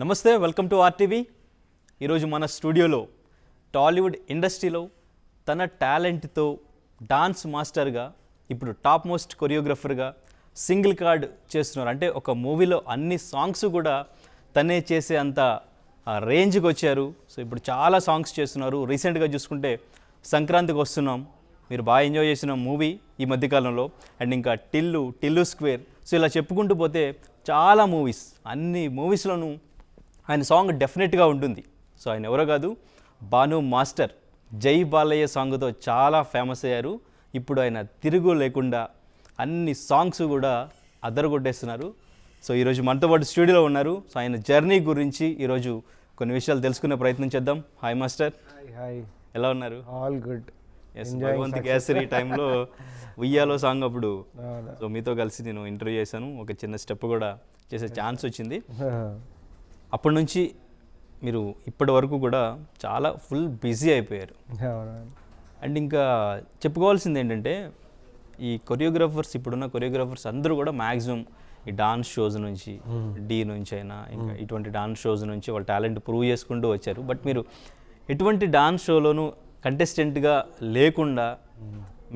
నమస్తే, welcome to RTV. ఈరోజు మన స్టూడియోలో టాలీవుడ్ ఇండస్ట్రీలో తన టాలెంట్తో డాన్స్ మాస్టర్గా, ఇప్పుడు టాప్ మోస్ట్ కొరియోగ్రఫర్గా సింగిల్ కార్డ్ చేస్తున్నారు. అంటే ఒక మూవీలో అన్ని సాంగ్స్ కూడా తనే చేసే అంత రేంజ్కి వచ్చారు. సో ఇప్పుడు చాలా సాంగ్స్ చేస్తున్నారు. రీసెంట్గా చూసుకుంటే సంక్రాంతికి వస్తున్నాం, మీరు బాగా ఎంజాయ్ చేసిన మూవీ ఈ మధ్యకాలంలో, అండ్ ఇంకా టిల్లు స్క్వేర్. సో ఇలా చెప్పుకుంటూ పోతే చాలా మూవీస్, అన్ని మూవీస్లోనూ ఆయన సాంగ్ డెఫినెట్గా ఉంటుంది. సో ఆయన ఎవరో కాదు, భాను మాస్టర్. జై బాలయ్య సాంగ్తో చాలా ఫేమస్ అయ్యారు. ఇప్పుడు ఆయన తిరుగు లేకుండా అన్ని సాంగ్స్ కూడా అదరగొట్టేస్తున్నారు. సో ఈరోజు మనతో పాటు స్టూడియోలో ఉన్నారు. సో ఆయన జర్నీ గురించి ఈరోజు కొన్ని విషయాలు తెలుసుకునే ప్రయత్నం చేద్దాం. Hi master. హాయ్, ఎలా ఉన్నారు? All good. Yes, Bhagavanth Kesari టైంలో ఉయ్యాలో సాంగ్ అప్పుడు సో మీతో కలిసి నేను ఇంటర్వ్యూ చేశాను. ఒక చిన్న స్టెప్ కూడా చేసే ఛాన్స్ వచ్చింది. అప్పటి నుంచి మీరు ఇప్పటి వరకు కూడా చాలా ఫుల్ బిజీ అయిపోయారు. అండ్ ఇంకా చెప్పుకోవాల్సింది ఏంటంటే, ఈ కొరియోగ్రాఫర్స్, ఇప్పుడున్న కొరియోగ్రాఫర్స్ అందరూ కూడా మ్యాక్సిమం ఈ డాన్స్ షోస్ నుంచి, డీ నుంచి అయినా ఇంకా ఇటువంటి డాన్స్ షోస్ నుంచి వాళ్ళ టాలెంట్ ప్రూవ్ చేసుకుంటూ వచ్చారు. బట్ మీరు ఎటువంటి డాన్స్ షోలోనూ కంటెస్టెంట్గా లేకుండా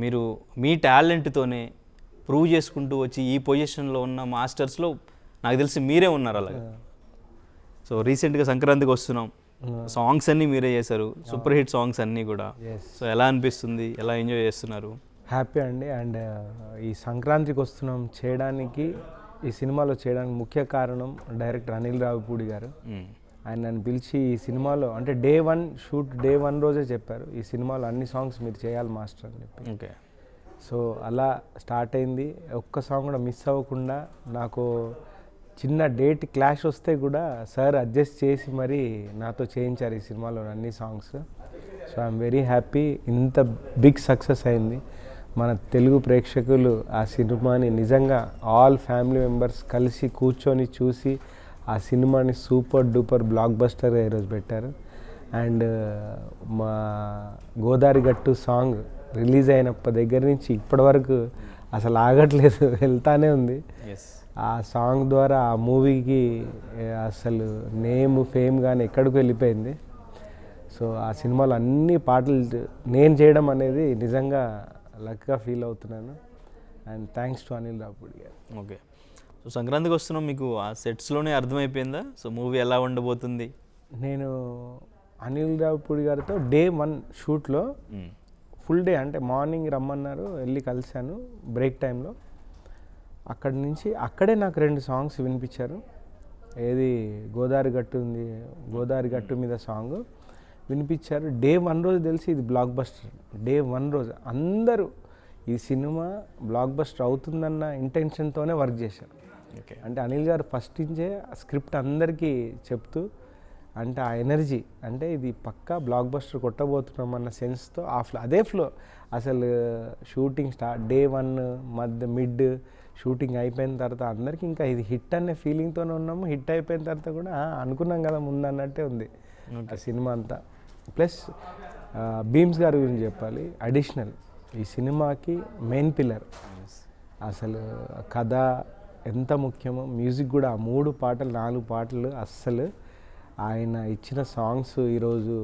మీరు మీ టాలెంట్తోనే ప్రూవ్ చేసుకుంటూ వచ్చి ఈ పొజిషన్లో ఉన్న మాస్టర్స్లో నాకు తెలిసి మీరే ఉన్నారు అలాగా. సో రీసెంట్గా సంక్రాంతికి వస్తున్నాం, సాంగ్స్ అన్నీ మీరే చేశారు, సూపర్ హిట్ సాంగ్స్ అన్నీ కూడా. సో ఎలా అనిపిస్తుంది, ఎలా ఎంజాయ్ చేస్తున్నారు? హ్యాపీ అండి. అండ్ ఈ సంక్రాంతికి వస్తున్నాం చేయడానికి, ఈ సినిమాలో చేయడానికి ముఖ్య కారణం డైరెక్టర్ అనిల్ రావిపూడి గారు. ఆయన నన్ను పిలిచి ఈ సినిమాలో, అంటే డే వన్ రోజే చెప్పారు, ఈ సినిమాలో అన్ని సాంగ్స్ మీరు చేయాలి మాస్టర్ అని చెప్పి. ఓకే. సో అలా స్టార్ట్ అయింది. ఒక్క సాంగ్ కూడా మిస్ అవ్వకుండా, నాకు చిన్న డేట్ క్లాష్ వస్తే కూడా సార్ అడ్జస్ట్ చేసి మరి నాతో చేయించారు ఈ సినిమాలో అన్ని songs. So I'm very happy. ఇంత బిగ్ సక్సెస్ అయింది. మన తెలుగు ప్రేక్షకులు ఆ సినిమాని నిజంగా ఆల్ ఫ్యామిలీ మెంబర్స్ కలిసి కూర్చొని చూసి ఆ సినిమాని సూపర్ డూపర్ బ్లాక్ బస్టర్గా ఈరోజు పెట్టారు. అండ్ మా గోదారి గట్టు సాంగ్ రిలీజ్ అయినప్పటి దగ్గర నుంచి ఇప్పటి వరకు అసలు ఆగట్లేదు, వెళ్తానే ఉంది. ఆ సాంగ్ ద్వారా ఆ మూవీకి అసలు నేమ్ ఫేమ్ కానీ ఎక్కడికి వెళ్ళిపోయింది. సో ఆ సినిమాలో అన్ని పాటలు నేను చేయడం అనేది నిజంగా లక్గా ఫీల్ అవుతున్నాను. And thanks to Anil Ravipudi గారు. ఓకే. సో సంక్రాంతికి వస్తున్నాం, మీకు ఆ సెట్స్లోనే అర్థమైపోయిందా సో మూవీ ఎలా ఉండబోతుంది? నేను అనిల్ రావిపూడి గారితో డే 1 షూట్లో ఫుల్ డే, అంటే మార్నింగ్ రమ్మన్నారు, వెళ్ళి కలిశాను బ్రేక్ టైంలో. అక్కడి నుంచి అక్కడే నాకు 2 సాంగ్స్ వినిపించారు. ఏది గోదారి గట్టు మీద సాంగ్ వినిపించారు. డే 1 రోజు తెలిసి ఇది బ్లాక్ బస్టర్. డే 1 రోజు అందరూ ఈ సినిమా బ్లాక్ బస్టర్ అవుతుందన్న ఇంటెన్షన్తోనే వర్క్ చేశారు. అంటే అనిల్ గారు ఫస్ట్ నుంచే స్క్రిప్ట్ అందరికీ చెప్తూ, అంటే ఆ ఎనర్జీ, అంటే ఇది పక్కా బ్లాక్ బస్టర్ కొట్టబోతున్నాం అన్న సెన్స్తో అదే ఫ్లో. అసలు షూటింగ్ డే 1 మిడ్ షూటింగ్ అయిపోయిన తర్వాత అందరికీ ఇంకా ఇది హిట్ అనే ఫీలింగ్తోనే ఉన్నాము. హిట్ అయిపోయిన తర్వాత కూడా అనుకున్నాం కదా ముందు అన్నట్టే ఉంది ఆ సినిమా అంతా. ప్లస్ భీమ్స్ గారి గురించి చెప్పాలి. అడిషనల్ ఈ సినిమాకి మెయిన్ పిల్లర్. అసలు కథ ఎంత ముఖ్యమో, మ్యూజిక్ కూడా, ఆ 3 పాటలు 4 పాటలు అస్సలు ఆయన ఇచ్చిన సాంగ్స్ ఈరోజు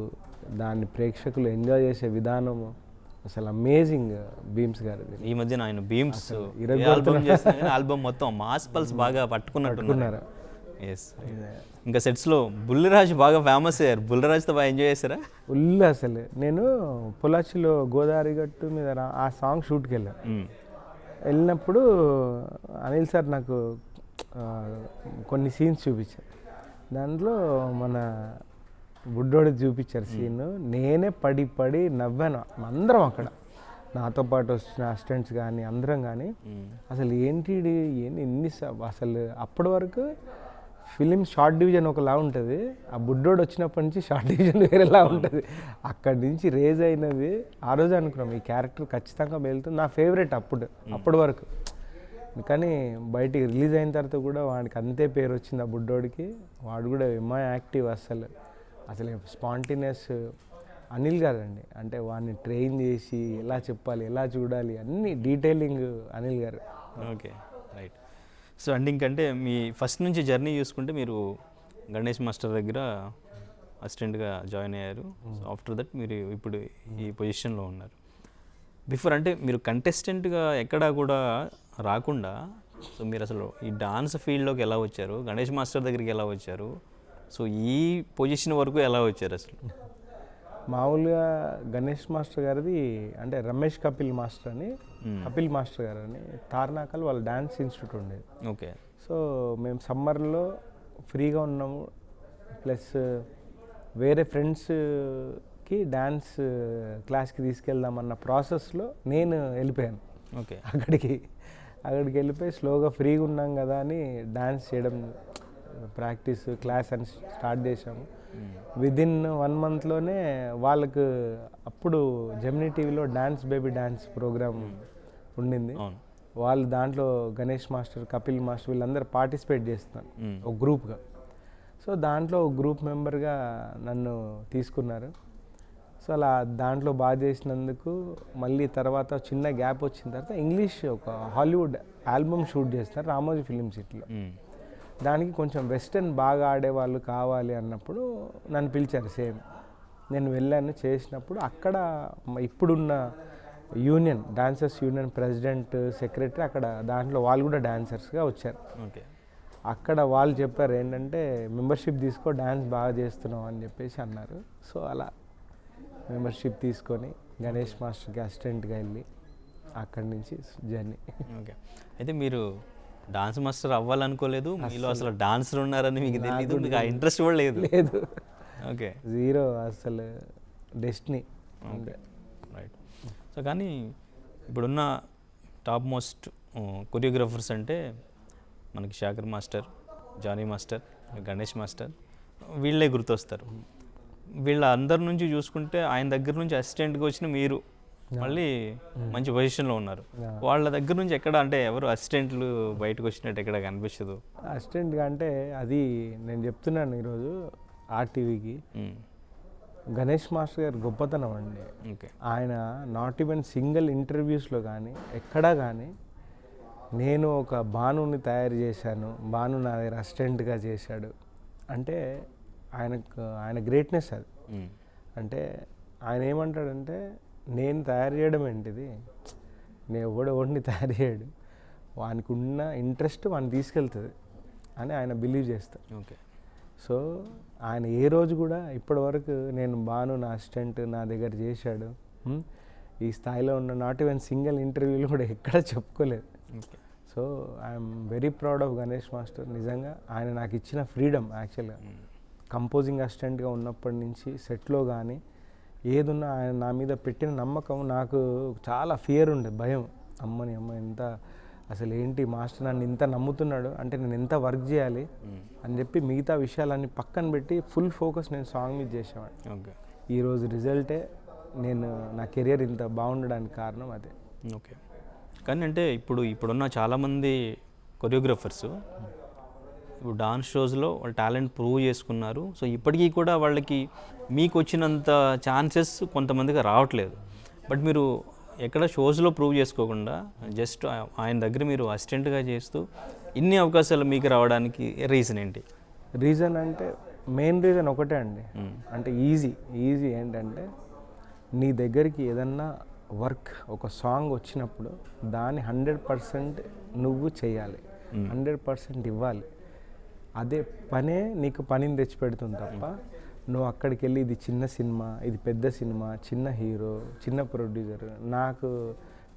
దాన్ని ప్రేక్షకులు ఎంజాయ్ చేసే విధానము అసలు అమేజింగ్. భీమ్స్ గారు ఈ మధ్యన ఆయన భీమ్స్ ఆల్బమ్ మొత్తం మాస్ పల్స్ బాగా పట్టుకున్నట్టున్నారు. ఎస్. ఇంకా సెట్స్లో బుల్లిరాజు బాగా ఫేమస్ అయ్యారు. బుల్లిరాజుతో బాగా ఎంజాయ్ చేశారా? ఫుల్. అసలు నేను పొలాచిలో గోదావరి గట్టు మీద ఆ సాంగ్ షూట్కి వెళ్ళినప్పుడు అనిల్ సార్ నాకు కొన్ని సీన్స్ చూపించారు. దాంట్లో మన బుడ్డోడి చూపించారు సీన్. నేనే పడి నవ్వాను. అందరం అక్కడ నాతో పాటు వచ్చిన అసిస్టెంట్స్ కానీ అందరం కానీ అసలు ఏంటి అసలు అప్పటి వరకు ఫిలిం షార్ట్ డివిజన్ ఒకలా ఉంటుంది, ఆ బుడ్డోడు వచ్చినప్పటి నుంచి షార్ట్ డివిజన్ వేరేలా ఉంటుంది. అక్కడి నుంచి రేజ్ అయినది ఆ రోజు అనుకున్నాం, ఈ క్యారెక్టర్ ఖచ్చితంగా వెళ్తుంది. నా ఫేవరెట్ అప్పటి వరకు. కానీ బయటికి రిలీజ్ అయిన తర్వాత కూడా వాడికి అంతే పేరు వచ్చింది ఆ బుడ్డోడికి. వాడు కూడా యాక్టివ్. అసలు స్పాంటేనియస్ అనిల్ గారండి. అంటే వాడిని ట్రైన్ చేసి ఎలా చెప్పాలి, ఎలా చూడాలి, అన్ని డీటెయిలింగ్ అనిల్ గారు. Okay, right. సో అండ్ ఇంకంటే మీ ఫస్ట్ నుంచి జర్నీ చూసుకుంటే మీరు గణేష్ మాస్టర్ దగ్గర అసిస్టెంట్గా జాయిన్ అయ్యారు. సో ఆఫ్టర్ దట్ మీరు ఇప్పుడు ఈ పొజిషన్లో ఉన్నారు. బిఫోర్ అంటే మీరు కంటెస్టెంట్గా ఎక్కడా కూడా రాకుండా సో మీరు అసలు ఈ డాన్స్ ఫీల్డ్లోకి ఎలా వచ్చారు, గణేష్ మాస్టర్ దగ్గరికి ఎలా వచ్చారు, సో ఈ పొజిషన్ వరకు ఎలా వచ్చారు అసలు? మామూలుగా గణేష్ మాస్టర్ గారిది అంటే రమేష్ కపిల్ మాస్టర్ అని, కపిల్ మాస్టర్ గారు అని తార్నాకల్ వాళ్ళ డ్యాన్స్ ఇన్స్టిట్యూట్ ఉండేది. ఓకే. సో మేము సమ్మర్లో ఫ్రీగా ఉన్నాము, ప్లస్ వేరే ఫ్రెండ్స్కి డ్యాన్స్ క్లాస్కి తీసుకెళ్దామన్న ప్రాసెస్లో నేను వెళ్ళిపోయాను. ఓకే. అక్కడికి వెళ్ళిపోయి స్లోగా ఫ్రీగా ఉన్నాం కదా అని డ్యాన్స్ చేయడం, ప్రాక్టీస్ క్లాస్ అని స్టార్ట్ చేసాము. విదిన్ 1 monthలోనే వాళ్ళకు అప్పుడు జెమినీ టీవీలో డాన్స్ బేబీ డాన్స్ ప్రోగ్రామ్ ఉండింది. వాళ్ళు దాంట్లో గణేష్ మాస్టర్, కపిల్ మాస్టర్ వీళ్ళందరూ పార్టిసిపేట్ చేస్తున్నారు ఒక గ్రూప్గా. సో దాంట్లో ఒక గ్రూప్ మెంబర్గా నన్ను తీసుకున్నారు. సో అలా దాంట్లో బాగా చేసినందుకు మళ్ళీ తర్వాత చిన్న గ్యాప్ వచ్చిన తర్వాత ఇంగ్లీష్ ఒక హాలీవుడ్ ఆల్బమ్ షూట్ చేస్తున్నారు రామోజీ ఫిలిం సిటీలో. దానికి కొంచెం వెస్టర్న్ బాగా ఆడేవాళ్ళు కావాలి అన్నప్పుడు నన్ను పిలిచారు. సేమ్ నేను వెళ్ళాను, చేసినప్పుడు అక్కడ ఇప్పుడున్న union dancers union president, secretary అక్కడ దాంట్లో వాళ్ళు కూడా డాన్సర్స్గా వచ్చారు. ఓకే. అక్కడ వాళ్ళు చెప్పారు ఏంటంటే మెంబర్షిప్ తీసుకో, డ్యాన్స్ బాగా చేస్తున్నావు అని చెప్పేసి అన్నారు. సో అలా మెంబర్షిప్ తీసుకొని గణేష్ మాస్టర్కి అసిస్టెంట్గా వెళ్ళి అక్కడి నుంచి జర్నీ. ఓకే. అయితే మీరు డాన్స్ మాస్టర్ అవ్వాలనుకోలేదు, మీలో అసలు డాన్సర్ ఉన్నారని మీకు తెలియదు, మీకు ఆ ఇంట్రెస్ట్ కూడా లేదు? లేదు. ఓకే. జీరో, అసలు డెస్టినీ. Okay, right. సో కానీ ఇప్పుడున్న టాప్ మోస్ట్ కొరియోగ్రాఫర్స్ అంటే మనకి Sekhar master, Jani master, Ganesh master వీళ్ళే గుర్తొస్తారు. వీళ్ళ అందరి నుంచి చూసుకుంటే ఆయన దగ్గర నుంచి అసిస్టెంట్గా వచ్చిన మీరు మళ్ళీ మంచి పొజిషన్లో ఉన్నారు. వాళ్ళ దగ్గర నుంచి ఎక్కడ అంటే ఎవరు అసిస్టెంట్లు బయటకు వచ్చినట్టు ఎక్కడ కనిపించదు. అసిస్టెంట్గా అంటే అది నేను చెప్తున్నాను ఈరోజు ఆర్టీవీకి, గణేష్ మాస్టర్ గారి గొప్పతనం అండి. ఓకే. ఆయన నాట్ ఈవెన్ సింగిల్ ఇంటర్వ్యూస్లో కానీ ఎక్కడా కానీ నేను ఒక భానుని తయారు చేశాను, భాను నా దగ్గర అసిస్టెంట్గా చేశాడు అంటే ఆయన గ్రేట్నెస్ అది. అంటే ఆయన ఏమంటాడంటే నేను తయారు చేయడం ఏంటిది, నేను ఎవడిని తయారు చేయడు, వానికి ఉన్న ఇంట్రెస్ట్ వాడిని తీసుకెళ్తుంది అని ఆయన బిలీవ్ చేస్తాడు. ఓకే. సో ఆయన ఏ రోజు కూడా ఇప్పటివరకు నేను భాను నా అసిస్టెంట్ నా దగ్గర చేశాడు, ఈ స్థాయిలో ఉన్న నాట్ ఈవెన్ సింగిల్ ఇంటర్వ్యూలు కూడా ఎక్కడ చెప్పుకోలేదు. So I'm very proud of Ganesh master. నిజంగా ఆయన నాకు ఇచ్చిన ఫ్రీడమ్, యాక్చువల్గా కంపోజింగ్ అసిస్టెంట్గా ఉన్నప్పటి నుంచి సెట్లో కానీ ఏదున్నా ఆయన నా మీద పెట్టిన నమ్మకం. నాకు చాలా ఫియర్ ఉండే, భయం, అమ్మ ఎంత అసలు ఏంటి మాస్టర్ నన్ను ఇంత నమ్ముతున్నాడు అంటే నేను ఎంత వర్క్ చేయాలి అని చెప్పి మిగతా విషయాలన్నీ పక్కన పెట్టి ఫుల్ ఫోకస్ నేను సాంగ్ మీద చేసేవాడిని. ఓకే. ఈరోజు రిజల్టే నేను నా కెరియర్ ఇంత బాగుండడానికి కారణం అదే. ఓకే. కానీ అంటే ఇప్పుడున్న చాలామంది కొరియోగ్రాఫర్స్ ఇప్పుడు డాన్స్ షోస్లో వాళ్ళ టాలెంట్ ప్రూవ్ చేసుకున్నారు. సో ఇప్పటికీ కూడా వాళ్ళకి మీకు వచ్చినంత ఛాన్సెస్ కొంతమందికి రావట్లేదు. బట్ మీరు ఎక్కడ షోస్లో ప్రూవ్ చేసుకోకుండా జస్ట్ ఆయన దగ్గర మీరు అసిస్టెంట్గా చేస్తూ ఇన్ని అవకాశాలు మీకు రావడానికి రీజన్ ఏంటి? రీజన్ అంటే మెయిన్ రీజన్ ఒకటే అండి. అంటే ఈజీ ఏంటంటే నీ దగ్గరికి ఏదన్నా వర్క్ ఒక సాంగ్ వచ్చినప్పుడు దాన్ని 100% నువ్వు చేయాలి, 100% ఇవ్వాలి. అదే పనే నీకు పనిని తెచ్చిపెడుతుంది తప్ప నువ్వు అక్కడికి వెళ్ళి ఇది చిన్న సినిమా, ఇది పెద్ద సినిమా, చిన్న హీరో, చిన్న ప్రొడ్యూసర్,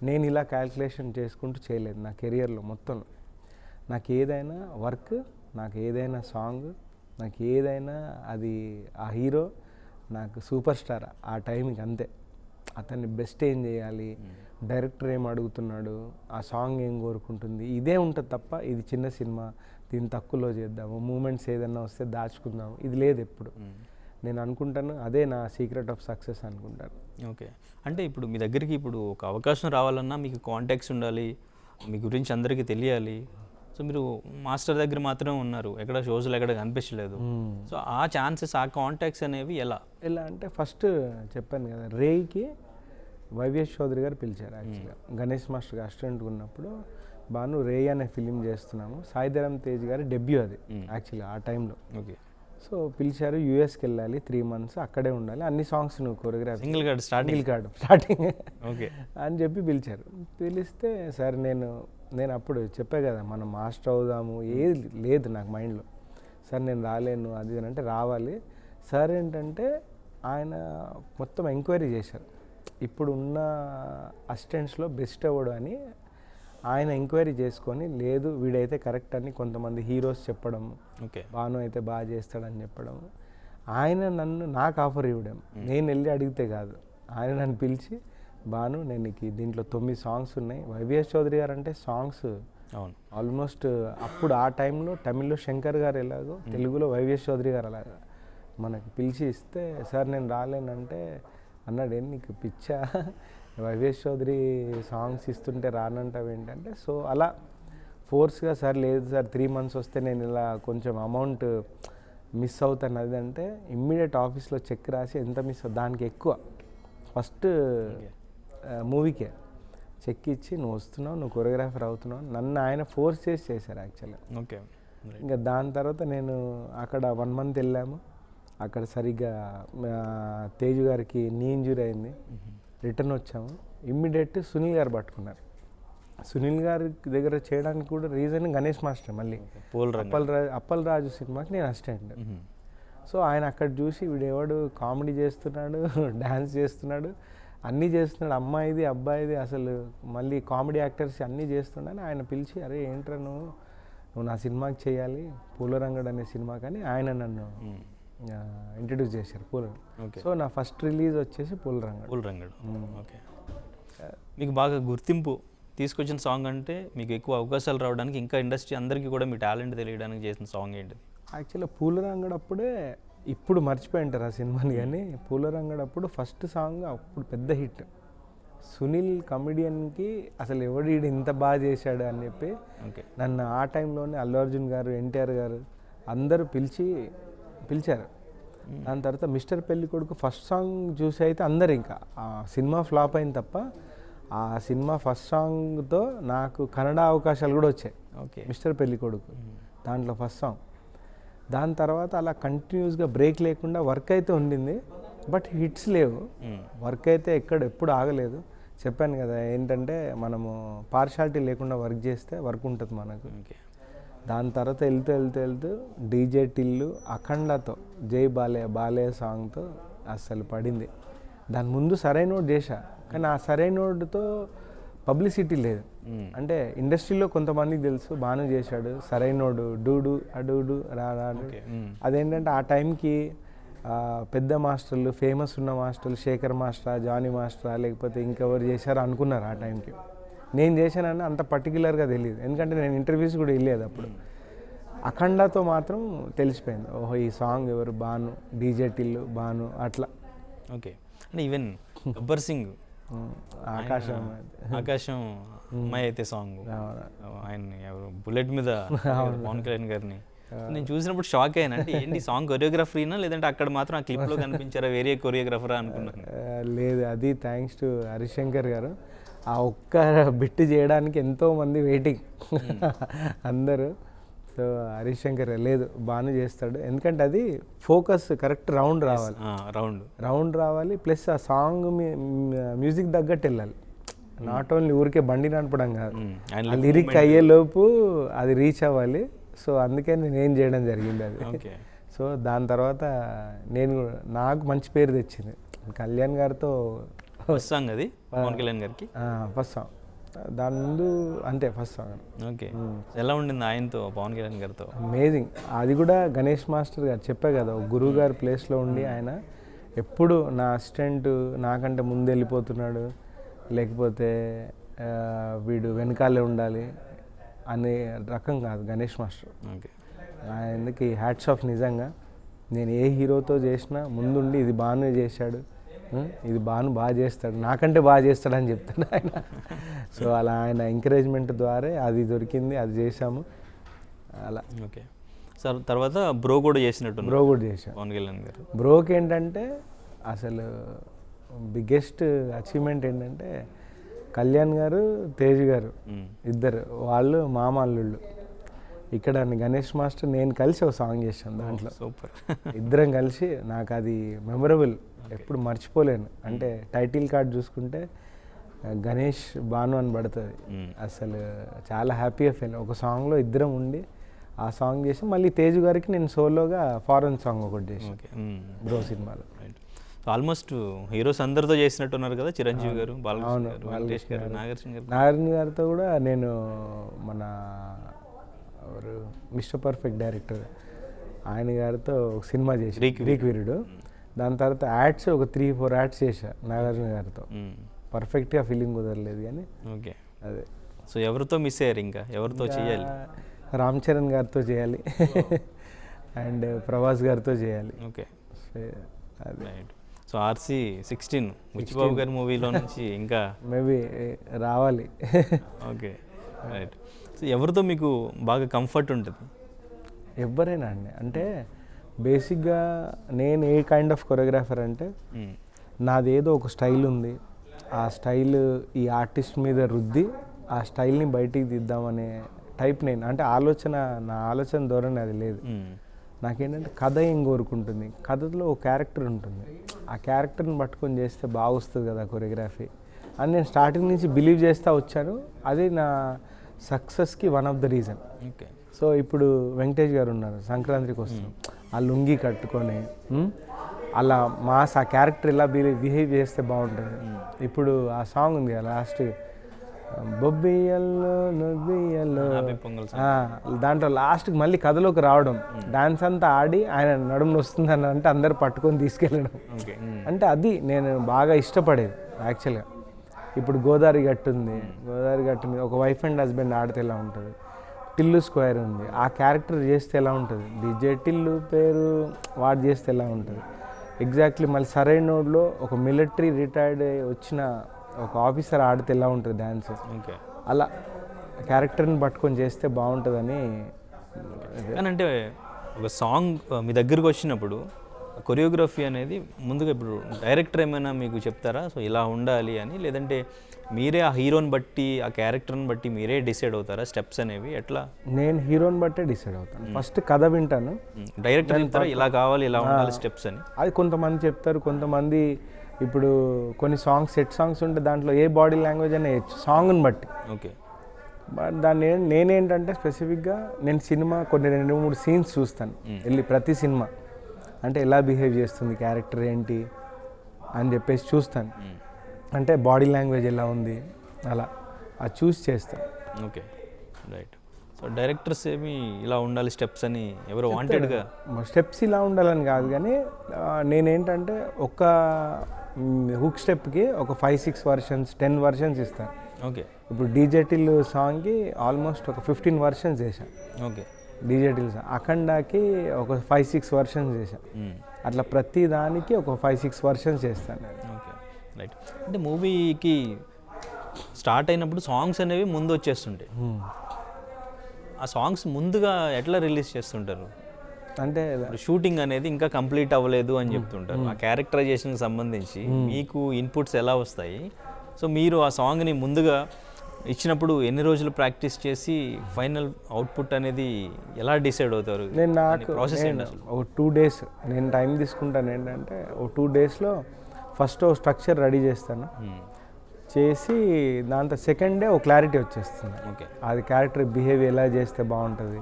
నేను ఇలా క్యాల్కులేషన్ చేసుకుంటూ చేయలేదు నా కెరియర్లో మొత్తం. నాకు ఏదైనా వర్క్, నాకు ఏదైనా సాంగ్, నాకు ఏదైనా అది ఆ హీరో నాకు సూపర్ స్టార్ ఆ టైంకి, అంతే. అతన్ని బెస్ట్ ఏం చేయాలి, డైరెక్టర్ ఏం అడుగుతున్నాడు, ఆ సాంగ్ ఏం కోరుకుంటుంది, ఇదే ఉంటుంది తప్ప ఇది చిన్న సినిమా దీన్ని తక్కువలో చేద్దాము, మూమెంట్స్ ఏదైనా వస్తే దాచుకుందాము, ఇది లేదు ఎప్పుడు. నేను అనుకుంటాను అదే నా సీక్రెట్ ఆఫ్ సక్సెస్ అనుకుంటాను. ఓకే. అంటే ఇప్పుడు మీ దగ్గరికి ఇప్పుడు ఒక అవకాశం రావాలన్నా మీకు కాంటాక్ట్స్ ఉండాలి, మీ గురించి అందరికీ తెలియాలి. సో మీరు మాస్టర్ దగ్గర మాత్రమే ఉన్నారు, ఎక్కడ షోస్లో ఎక్కడ కనిపించలేదు. సో ఆ ఛాన్సెస్, ఆ కాంటాక్ట్స్ అనేవి ఎలా అంటే ఫస్ట్ చెప్పాను కదా, రేకి వైవిఎస్ చౌదరి గారు పిలిచారు. యాక్చువల్గా గణేష్ మాస్టర్ అసిస్టెంట్గా ఉన్నప్పుడు భాను రే అనే ఫిలిం చేస్తున్నాము, సాయిధరం తేజ్ గారి డెబ్యూ అది యాక్చువల్గా ఆ టైంలో. ఓకే. సో పిలిచారు, యూఎస్కి వెళ్ళాలి 3 months, అక్కడే ఉండాలి, అన్ని సాంగ్స్ నువ్వు choreography single card starting starting okay అని చెప్పి పిలిచారు. పిలిస్తే సార్ నేను అప్పుడు చెప్పా కదా మనం మాస్టర్ అవుదాము, ఏది లేదు నాకు మైండ్లో. సార్ నేను రాలేను అది ఇది అంటే రావాలి. సార్ ఏంటంటే ఆయన మొత్తం ఎంక్వైరీ చేశారు, ఇప్పుడు ఉన్న అసిస్టెంట్స్లో బెస్ట్ ఎవడు అని ఆయన ఎంక్వైరీ చేసుకొని, లేదు వీడైతే కరెక్ట్ అని కొంతమంది హీరోస్ చెప్పడం, ఓకే భాను అయితే బాగా చేస్తాడని చెప్పడం, ఆయన నాకు ఆఫర్ ఇవ్వడం, నేను వెళ్ళి అడిగితే కాదు, ఆయన నన్ను పిలిచి భాను నేను నీకు దీంట్లో 9 songs ఉన్నాయి. వైవిఎస్ చౌదరి గారు అంటే సాంగ్స్ అవును ఆల్మోస్ట్ అప్పుడు ఆ టైంలో తమిళ్లో శంకర్ గారు ఎలాగో తెలుగులో వైవిఎస్ చౌదరి గారు అలాగా మనకి పిలిచి ఇస్తే, సార్ నేను రాలేనంటే అన్నాడు, ఏం నీకు పిచ్చా, వైవిఎస్ చౌదరి సాంగ్స్ ఇస్తుంటే రానంటావు ఏంటంటే, సో అలా ఫోర్స్గా సార్ లేదు సార్ 3 months వస్తే నేను ఇలా కొంచెం అమౌంట్ మిస్ అవుతాను అది అంటే, ఇమ్మీడియట్ ఆఫీస్లో చెక్ రాసి ఎంత మిస్ దానికి ఎక్కువ ఫస్ట్ మూవీకే చెక్ ఇచ్చి నువ్వు వస్తున్నావు, నువ్వు కొరియోగ్రాఫర్ అవుతున్నావు, నన్ను ఆయన ఫోర్స్ చేశారు యాక్చువల్గా. ఓకే ఇంకా దాని తర్వాత నేను అక్కడ 1 month వెళ్ళాము. అక్కడ సరిగ్గా తేజు గారికి నీ ఇంజురీ అయింది, రిటర్న్ వచ్చాము. ఇమ్మీడియట్ సునీల్ గారు పట్టుకున్నారు. సునీల్ గారి దగ్గర చేయడానికి కూడా రీజన్ గణేష్ మాస్టర్, మళ్ళీ అప్పలరాజు సినిమాకి నేను అసిస్టెంట్. సో ఆయన అక్కడ చూసి వీడెవడు కామెడీ చేస్తున్నాడు, డ్యాన్స్ చేస్తున్నాడు, అన్నీ చేస్తున్నాడు, అమ్మాయిది అబ్బాయిది అసలు మళ్ళీ కామెడీ యాక్టర్స్ అన్నీ చేస్తున్నాడని ఆయన పిలిచి, అరే ఏంట్రా నువ్వు నా సినిమాకి చేయాలి పూలరంగడు అనే సినిమా కానీ ఆయన నన్ను ఇంట్రడ్యూస్ చేశారు పూలరంగడు. సో నా ఫస్ట్ రిలీజ్ వచ్చేసి పూలరంగడు. ఓకే, మీకు బాగా గుర్తింపు తీసుకొచ్చిన సాంగ్ అంటే మీకు ఎక్కువ అవకాశాలు రావడానికి, ఇంకా ఇండస్ట్రీ అందరికీ కూడా మీ టాలెంట్ తెలియడానికి చేసిన సాంగ్ ఏంటిది? యాక్చువల్గా పూలరంగడు అప్పుడే, ఇప్పుడు మర్చిపోయి ఉంటారు ఆ సినిమాని, కానీ పూలరంగడు అప్పుడు ఫస్ట్ సాంగ్ అప్పుడు పెద్ద హిట్. సునీల్ కమెడియన్కి అసలు ఎవడు ఈడు ఇంత బాగా చేశాడు అని చెప్పి నన్ను ఆ టైంలోనే అల్లు అర్జున్ గారు, ఎన్టీఆర్ గారు అందరూ పిలిచారు. దాని తర్వాత మిస్టర్ పెళ్లి కొడుకు ఫస్ట్ సాంగ్ చూసి అయితే అందరు, ఇంకా ఆ సినిమా ఫ్లాప్ అయింది తప్ప ఆ సినిమా ఫస్ట్ సాంగ్తో నాకు కన్నడ అవకాశాలు కూడా వచ్చాయి. ఓకే, మిస్టర్ పెళ్లి కొడుకు దాంట్లో ఫస్ట్ సాంగ్. దాని తర్వాత అలా కంటిన్యూస్గా బ్రేక్ లేకుండా వర్క్ అయితే ఉండింది, బట్ హిట్స్ లేవు. వర్క్ అయితే ఎప్పుడు ఆగలేదు. చెప్పాను కదా ఏంటంటే మనము పార్షాలిటీ లేకుండా వర్క్ చేస్తే వర్క్ ఉంటుంది మనకు. దాని తర్వాత వెళ్తూ డీజే టిల్లు అఖండతో జై బాలయ్య సాంగ్తో అస్సలు పడింది. దాని ముందు సరైనోడు చేశా, కానీ ఆ సరైనోడుతో పబ్లిసిటీ లేదు. అంటే ఇండస్ట్రీలో కొంతమందికి తెలుసు బాను చేశాడు, సరైనోడు డూడు అడూడు రాడు. అదేంటంటే ఆ టైంకి పెద్ద మాస్టర్లు, ఫేమస్ ఉన్న మాస్టర్లు, శేఖర్ మాస్టరా, జానీ మాస్టరా, లేకపోతే ఇంకెవరు చేశారో అనుకున్నారు ఆ టైంకి. నేను చేశానని అంత పర్టికులర్గా తెలియదు, ఎందుకంటే నేను ఇంటర్వ్యూస్ కూడా వెళ్ళలేదు అప్పుడు. అఖండతో మాత్రం తెలిసిపోయింది, ఓహో ఈ సాంగ్ ఎవరు, బాను, డీజే టిల్లు బాను అట్లా. ఓకే, అంటే ఈవెన్ గబ్బర్ సింగ్ ఆకాశం అమ్మాయి అయితే సాంగ్, ఆయన్ని ఎవరు బుల్లెట్ మీద పవన్ కళ్యాణ్ గారిని నేను చూసినప్పుడు షాక్ అయ్యాను. అంటే ఏంటి సాంగ్ కొరియోగ్రఫరీనా, లేదంటే అక్కడ మాత్రం ఆ క్లిప్లో కనిపించారా వేరే కొరియోగ్రఫరా అనుకున్నాను. లేదు, అది థ్యాంక్స్ టు హరిశంకర్ గారు. ఆ ఒక్క బిట్ చేయడానికి ఎంతోమంది వెయిటింగ్ అందరూ. సో హరిశంకర్ లేదు బాగానే చేస్తాడు, ఎందుకంటే అది ఫోకస్ కరెక్ట్ రౌండ్ రావాలి, ప్లస్ ఆ సాంగ్ మ్యూజిక్ తగ్గట్టు వెళ్ళాలి. నాట్ ఓన్లీ ఊరికే బండి నడపడం కాదు, ఆ లిరిక్ అయ్యేలోపు అది రీచ్ అవ్వాలి. సో అందుకే నేను ఏం చేయడం జరిగింది అది. సో దాని తర్వాత నాకు మంచి పేరు తెచ్చింది. కళ్యాణ్ గారితో ఫస్ట్ సాంగ్ అది, పవన్ కళ్యాణ్ గారికి ఫస్ట్ సాంగ్. దాని ముందు అంతే ఫస్ట్ సాంగ్. ఓకే, ఎలా ఉండింది ఆయనతో, పవన్ కళ్యాణ్ గారితో? అమేజింగ్. అది కూడా గణేష్ మాస్టర్ గారు చెప్పా కదా, గురువు గారి ప్లేస్లో ఉండి ఆయన ఎప్పుడు నా అసిస్టెంట్ నాకంటే ముందు వెళ్ళిపోతున్నాడు, లేకపోతే వీడు వెనకాలే ఉండాలి అనే రకం కాదు గణేష్ మాస్టర్. ఓకే, ఆయనకి హ్యాట్స్ ఆఫ్. నిజంగా నేను ఏ హీరోతో చేసినా ముందుండి ఇది బాగానే చేశాడు, ఇది బాగా చేస్తాడు, నాకంటే బాగా చేస్తాడు అని చెప్తాడు ఆయన. సో అలా ఆయన ఎంకరేజ్మెంట్ ద్వారా అది దొరికింది, అది చేశాము అలా. ఓకే సార్, తర్వాత బ్రో కూడా చేశాను పవన్ కళ్యాణ్ గారు. బ్రోకి ఏంటంటే అసలు బిగ్గెస్ట్ అచీవ్మెంట్ ఏంటంటే కళ్యాణ్ గారు, తేజ్ గారు ఇద్దరు వాళ్ళు మామ అల్లుళ్ళు. ఇక్కడ గణేష్ మాస్టర్ నేను కలిసి ఒక సాంగ్ చేశాను దాంట్లో. సూపర్. ఇద్దరం కలిసి, నాకు అది మెమరబుల్, ఎప్పుడు మర్చిపోలేను. అంటే టైటిల్ కార్డ్ చూసుకుంటే గణేష్ భాను అని పడుతుంది. అసలు చాలా హ్యాపీగా ఫీల్. ఒక సాంగ్లో ఇద్దరం ఉండి ఆ సాంగ్ చేసి మళ్ళీ తేజు గారికి నేను సోలోగా ఫారెన్ సాంగ్ ఒకటి చేసి బ్రో సినిమాలో. ఆల్మోస్ట్ హీరోస్ అందరితో చేసినట్టున్నారు కదా, చిరంజీవి గారు, బాలకృష్ణ గారు, వెంకటేష్ గారు, నాగార్జున గారు. నాగార్జున గారితో కూడా నేను మన మిస్టర్ పర్ఫెక్ట్ డైరెక్టర్ ఆయన గారితో ఒక సినిమా చేసి గ్రీక్ వీరుడు. దాని తర్వాత యాడ్స్ ఒక 3-4 యాడ్స్ చేశా నాగార్జున గారితో. పర్ఫెక్ట్గా ఫీలింగ్ కుదరలేదు కానీ ఓకే. అదే. సో ఎవరితో మిస్ అయ్యారు, ఇంకా ఎవరితో చేయాలి? రామ్ చరణ్ గారితో చేయాలి అండ్ ప్రభాస్ గారితో చేయాలి. ఓకే. అదే. సో RC16 బుచ్చిబాబు గారి మూవీలో నుంచి ఇంకా మేబీ రావాలి. Okay, right. సో ఎవరితో మీకు బాగా కంఫర్ట్ ఉంటుంది? ఎవరైనా అండి, అంటే బేసిక్గా నేను ఏ కైండ్ ఆఫ్ కొరియోగ్రాఫర్ అంటే నాదేదో ఒక స్టైల్ ఉంది, ఆ స్టైల్ ఈ ఆర్టిస్ట్ మీద రుద్ది ఆ స్టైల్ని బయటికి తీద్దామనే టైప్ నేను. అంటే నా ఆలోచన ధోరణి అది లేదు. నాకేంటంటే కథ ఏం కోరుకుంటుంది, కథలో ఒక క్యారెక్టర్ ఉంటుంది, ఆ క్యారెక్టర్ని పట్టుకొని చేస్తే బాగా వస్తుంది కదా కొరియోగ్రఫీ అని నేను స్టార్టింగ్ నుంచి బిలీవ్ చేస్తూ వచ్చాను. అది నా సక్సెస్కి one of the reason. Okay. So ఇప్పుడు వెంకటేష్ గారు ఉన్నారు, సంక్రాంతికి వస్తున్నాం, ఆ లుంగి కట్టుకొని అలా మాస్ ఆ క్యారెక్టర్ ఇలా బిహేవ్ చేస్తే బాగుంటుంది. ఇప్పుడు ఆ సాంగ్ ఉంది కదా లాస్ట్, బొబ్బియల్లో నొబ్బియల్లో, దాంట్లో లాస్ట్కి మళ్ళీ కథలోకి రావడం, డాన్స్ అంతా ఆడి ఆయన నడుమును వస్తుందని అంటే అందరు పట్టుకొని తీసుకెళ్ళడం. అంటే అది నేను బాగా ఇష్టపడేది యాక్చువల్గా. ఇప్పుడు గోదావరి గట్టు ఉంది, గోదావరి గట్టు మీద ఒక వైఫ్ అండ్ హస్బెండ్ ఆడితే ఎలా ఉంటుంది, టిల్లు స్క్వేర్ ఉంది, ఆ క్యారెక్టర్ చేస్తే ఎలా ఉంటుంది, డిజే టిల్లు పేరు వాడు చేస్తే ఎలా ఉంటుంది ఎగ్జాక్ట్లీ. మళ్ళీ సరైన నోడ్లో ఒక మిలిటరీ రిటైర్డ్ వచ్చిన ఒక ఆఫీసర్ ఆడితే ఎలా ఉంటుంది డ్యాన్స్, అలా క్యారెక్టర్ని పట్టుకొని చేస్తే బాగుంటుందని. అంటే ఒక సాంగ్ మీ దగ్గరకు వచ్చినప్పుడు కొరియోగ్రఫీ అనేది ముందుగా ఇప్పుడు డైరెక్టర్ ఏమైనా మీకు చెప్తారా, సో ఇలా ఉండాలి అని, లేదంటే మీరే ఆ హీరోని బట్టి ఆ క్యారెక్టర్ని బట్టి మీరే డిసైడ్ అవుతారా స్టెప్స్ అనేవి ఎట్లా? నేను హీరోని బట్టే డిసైడ్ అవుతాను. ఫస్ట్ కథ వింటాను, డైరెక్టర్ చెప్తారా ఇలా కావాలి ఇలా ఉండాలి స్టెప్స్ అని? అది కొంతమంది చెప్తారు, కొంతమంది ఇప్పుడు కొన్ని సాంగ్స్ సెట్ సాంగ్స్ ఉంటే దాంట్లో ఏ బాడీ లాంగ్వేజ్ అయినా వేయచ్చు సాంగ్ని బట్టి. ఓకే. బట్ దాన్ని నేనేంటంటే స్పెసిఫిక్గా నేను సినిమా కొన్ని 2-3 సీన్స్ చూస్తాను వెళ్ళి, ప్రతి సినిమా అంటే ఎలా బిహేవ్ చేస్తుంది క్యారెక్టర్ ఏంటి అని చెప్పేసి చూస్తాను. అంటే బాడీ లాంగ్వేజ్ ఎలా ఉంది అలా అది చూసి చేస్తాను. Okay, right. సో డైరెక్టర్స్ ఏమి ఇలా ఉండాలి స్టెప్స్ అని ఎవరో వాంటెడ్గా స్టెప్స్ ఇలా ఉండాలని కాదు, కానీ నేనేంటంటే ఒక హుక్ స్టెప్కి ఒక 5-6 వర్షన్స్ 10 వర్షన్స్ ఇస్తాను. ఓకే. ఇప్పుడు డీజేటిల్ సాంగ్కి ఆల్మోస్ట్ ఒక 15 వర్షన్స్ చేశాను. ఓకే. డీజేటిల్ సాంగ్ అఖండాకి ఒక 5-6 వర్షన్స్ చేశాను. అట్లా ప్రతి దానికి ఒక 5-6 వర్షన్స్ చేస్తాను. Okay, right. అంటే మూవీకి స్టార్ట్ అయినప్పుడు సాంగ్స్ అనేవి ముందు వచ్చేస్తుంటాయి. ఆ సాంగ్స్ ముందుగా ఎట్లా రిలీజ్ చేస్తుంటారు? అంటే షూటింగ్ అనేది ఇంకా కంప్లీట్ అవ్వలేదు అని చెప్తుంటారు. ఆ క్యారెక్టరైజేషన్కి సంబంధించి మీకు ఇన్పుట్స్ ఎలా వస్తాయి? సో మీరు ఆ సాంగ్ని ముందుగా ఇచ్చినప్పుడు ఎన్ని రోజులు ప్రాక్టీస్ చేసి ఫైనల్ అవుట్పుట్ అనేది ఎలా డిసైడ్ అవుతారు? ప్రాసెస్ ఏంటి అసలు? ఒక 2 days నేను టైం తీసుకుంటాను. ఏంటంటే ఒక 2 daysలో ఫస్ట్ ఒక స్ట్రక్చర్ రెడీ చేస్తాను, చేసి దాంతో సెకండ్ డే ఒక క్లారిటీ వచ్చేస్తుంది. ఓకే. అది క్యారెక్టర్ బిహేవ్ ఎలా చేస్తే బాగుంటుంది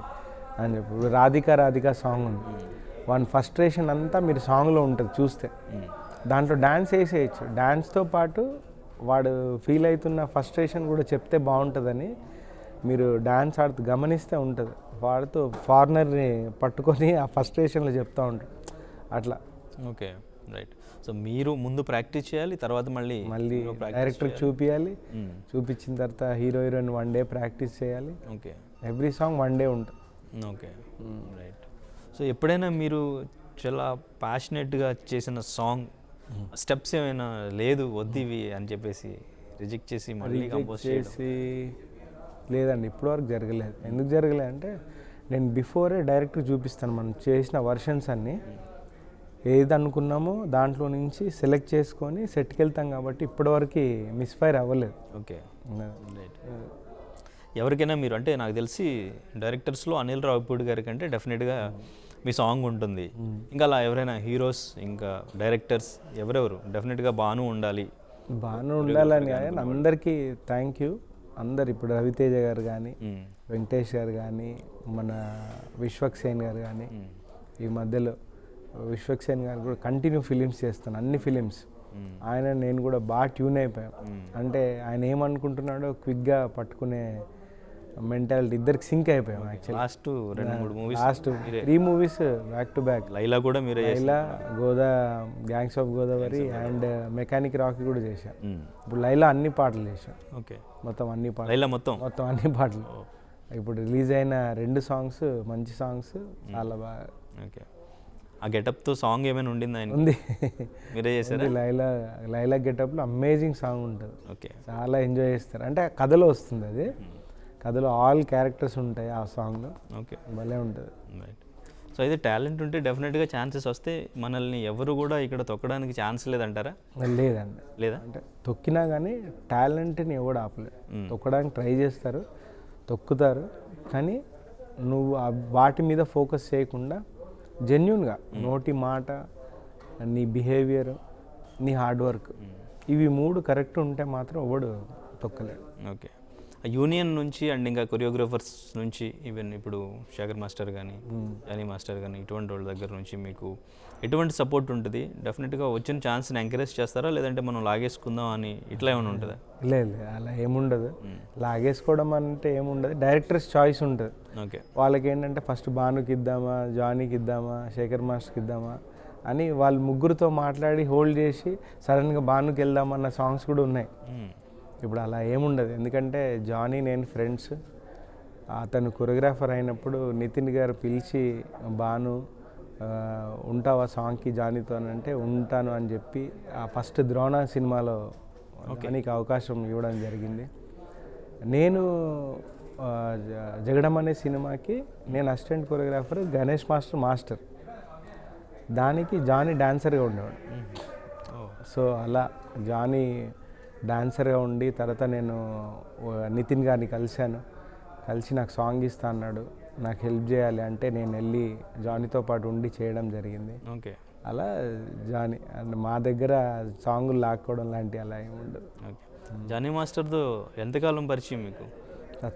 అని చెప్పి. ఇప్పుడు రాధికా సాంగ్ ఉంది, వన్ ఫస్ట్రేషన్ అంతా మీరు సాంగ్లో ఉంటుంది చూస్తే. దాంట్లో డ్యాన్స్ వేసేయచ్చు, డ్యాన్స్తో పాటు వాడు ఫీల్ అవుతున్న ఫస్ట్రేషన్ కూడా చెప్తే బాగుంటుందని మీరు డ్యాన్స్ ఆడుతూ గమనిస్తే ఉంటుంది. వాడుతూ ఫారినర్ని పట్టుకొని ఆ ఫస్ట్రేషన్లో చెప్తూ ఉంటాడు అట్లా. Okay, right. సో మీరు ముందు ప్రాక్టీస్ చేయాలి, తర్వాత మళ్ళీ డైరెక్టర్కి చూపించాలి, చూపించిన తర్వాత హీరోయిన్ 1 day ప్రాక్టీస్ చేయాలి. ఓకే. ఎవ్రీ సాంగ్ 1 day ఉంటుంది. Okay, right. సో ఎప్పుడైనా మీరు చాలా ప్యాషనెట్గా చేసిన సాంగ్ స్టెప్స్ ఏమైనా లేదు వద్దివి అని చెప్పేసి రిజెక్ట్ చేసి మళ్ళీ కంపోజ్ చేసి? లేదండి, ఇప్పటివరకు జరగలేదు. ఎందుకు జరగలేదు అంటే నేను బిఫోరే డైరెక్ట్గా చూపిస్తాను మనం చేసిన వర్షన్స్ అన్నీ, ఏది అనుకున్నామో దాంట్లో నుంచి సెలెక్ట్ చేసుకొని సెట్కి వెళ్తాం కాబట్టి ఇప్పటివరకు మిస్ఫైర్ అవ్వలేదు. Okay, right. ఎవరికైనా మీరు అంటే నాకు తెలిసి డైరెక్టర్స్లో అనిల్ రావిపూడి గారి కంటే డెఫినెట్గా మీ సాంగ్ ఉంటుంది. ఇంకా అలా ఎవరైనా హీరోస్ ఇంకా డైరెక్టర్స్ ఎవరెవరు డెఫినెట్గా బాను ఉండాలి ఉండాలని కానీ అందరికీ థ్యాంక్ యూ. అందరు ఇప్పుడు రవితేజ గారు కానీ, వెంకటేష్ గారు కానీ, మన విశ్వక్సేన్ గారు కానీ, ఈ మధ్యలో విశ్వక్సేన్ గారు కూడా కంటిన్యూ ఫిలిమ్స్ చేస్తాను, అన్ని ఫిలిమ్స్. ఆయన నేను కూడా బాగా ట్యూన్ అయిపోయాం. అంటే ఆయన ఏమనుకుంటున్నాడో క్విక్గా పట్టుకునే మెంటాలిటీ, ఇద్దరికి సింక్ అయిపోయాం. Actually last 2-3 movies, last 3 movies back to back. Laila కూడా మీరే Laila, gangs of Godavari and mechanic Rocky కూడా చేశాను. ఇప్పుడు లైలా అన్ని పాటలు చేశాను. ఓకే, మొత్తం అన్ని పాటలు, లైలా మొత్తం అన్ని పాటలు. ఇప్పుడు రిలీజ్ అయిన 2 సాంగ్స్ మంచి సాంగ్స్, చాలా బాగా. ఓకే, ఆ గెటప్తో సాంగ్ ఏమైనా ఉండింది ఆయన? ఉంది, మీరే చేశారు. లైలా గెటప్లో అమేజింగ్ సాంగ్ ఉంటుంది. ఓకే, చాలా ఎంజాయ్ చేస్తారు. అంటే కథలో వస్తుంది అది, కథలో ఆల్ క్యారెక్టర్స్ ఉంటాయి ఆ సాంగ్. ఓకే, భలే ఉంటుంది. రైట్. సో అయితే టాలెంట్ ఉంటే డెఫినెట్గా ఛాన్సెస్ వస్తే మనల్ని ఎవరు కూడా ఇక్కడ తొక్కడానికి ఛాన్స్ లేదంటారా? లేదండి, లేదా? అంటే తొక్కినా కానీ టాలెంట్ని ఎవడు ఆపలేదు. తొక్కడానికి ట్రై చేస్తారు, తొక్కుతారు, కానీ నువ్వు వాటి మీద ఫోకస్ చేయకుండా జెన్యున్గా నోటి మాట, నీ బిహేవియర్, నీ హార్డ్ వర్క్, ఇవి 3 కరెక్ట్ ఉంటే మాత్రం ఎవడు తొక్కలేడు. ఓకే, యూనియన్ నుంచి అండ్ ఇంకా కొరియోగ్రాఫర్స్ నుంచి ఈవెన్ ఇప్పుడు శేఖర్ మాస్టర్ కానీ, జానీ మాస్టర్ కానీ, ఇటువంటి వాళ్ళ దగ్గర నుంచి మీకు ఎటువంటి సపోర్ట్ ఉంటుంది? డెఫినెట్గా వచ్చిన ఛాన్స్ని ఎంకరేజ్ చేస్తారా, లేదంటే మనం లాగేసుకుందాం అని ఇట్లా ఏమైనా ఉంటుందా? లేదు, అలా ఏముండదు. లాగేసుకోవడం అంటే ఏముండదు, డైరెక్టర్స్ చాయిస్ ఉంటుంది. ఓకే, వాళ్ళకి ఏంటంటే ఫస్ట్ భానుకి ఇద్దామా, జానీకి ఇద్దామా, శేఖర్ మాస్టర్కి ఇద్దామా అని వాళ్ళు ముగ్గురితో మాట్లాడి హోల్డ్ చేసి సడన్గా భానుకి వెళ్దామన్న సాంగ్స్ కూడా ఉన్నాయి. ఇప్పుడు అలా ఏముండదు, ఎందుకంటే జానీ నేను ఫ్రెండ్స్. అతను కొరియోగ్రాఫర్ అయినప్పుడు నితిన్ గారు పిలిచి భాను ఉంటావా సాంగ్కి జానీతో అంటే ఉంటాను అని చెప్పి ఆ ఫస్ట్ ద్రోణ సినిమాలో జానీకి అవకాశం ఇవ్వడం జరిగింది. నేను జగడం అనే సినిమాకి నేను అసిస్టెంట్ కొరియోగ్రాఫర్, గణేష్ మాస్టర్ దానికి జానీ డాన్సర్గా ఉండేవాడు. సో అలా జానీ డాన్సర్గా ఉండి తర్వాత నేను నితిన్ గారిని కలిసి నాకు సాంగ్ ఇస్తా అన్నాడు, నాకు హెల్ప్ చేయాలి అంటే నేను వెళ్ళి జానీతో పాటు ఉండి చేయడం జరిగింది. ఓకే, అలా జానీ అండ్ మా దగ్గర సాంగులు లాక్కోవడం లాంటి అలా ఏమి ఉండదు. ఓకే, జానీ మాస్టర్తో ఎంతకాలం పరిచయం మీకు?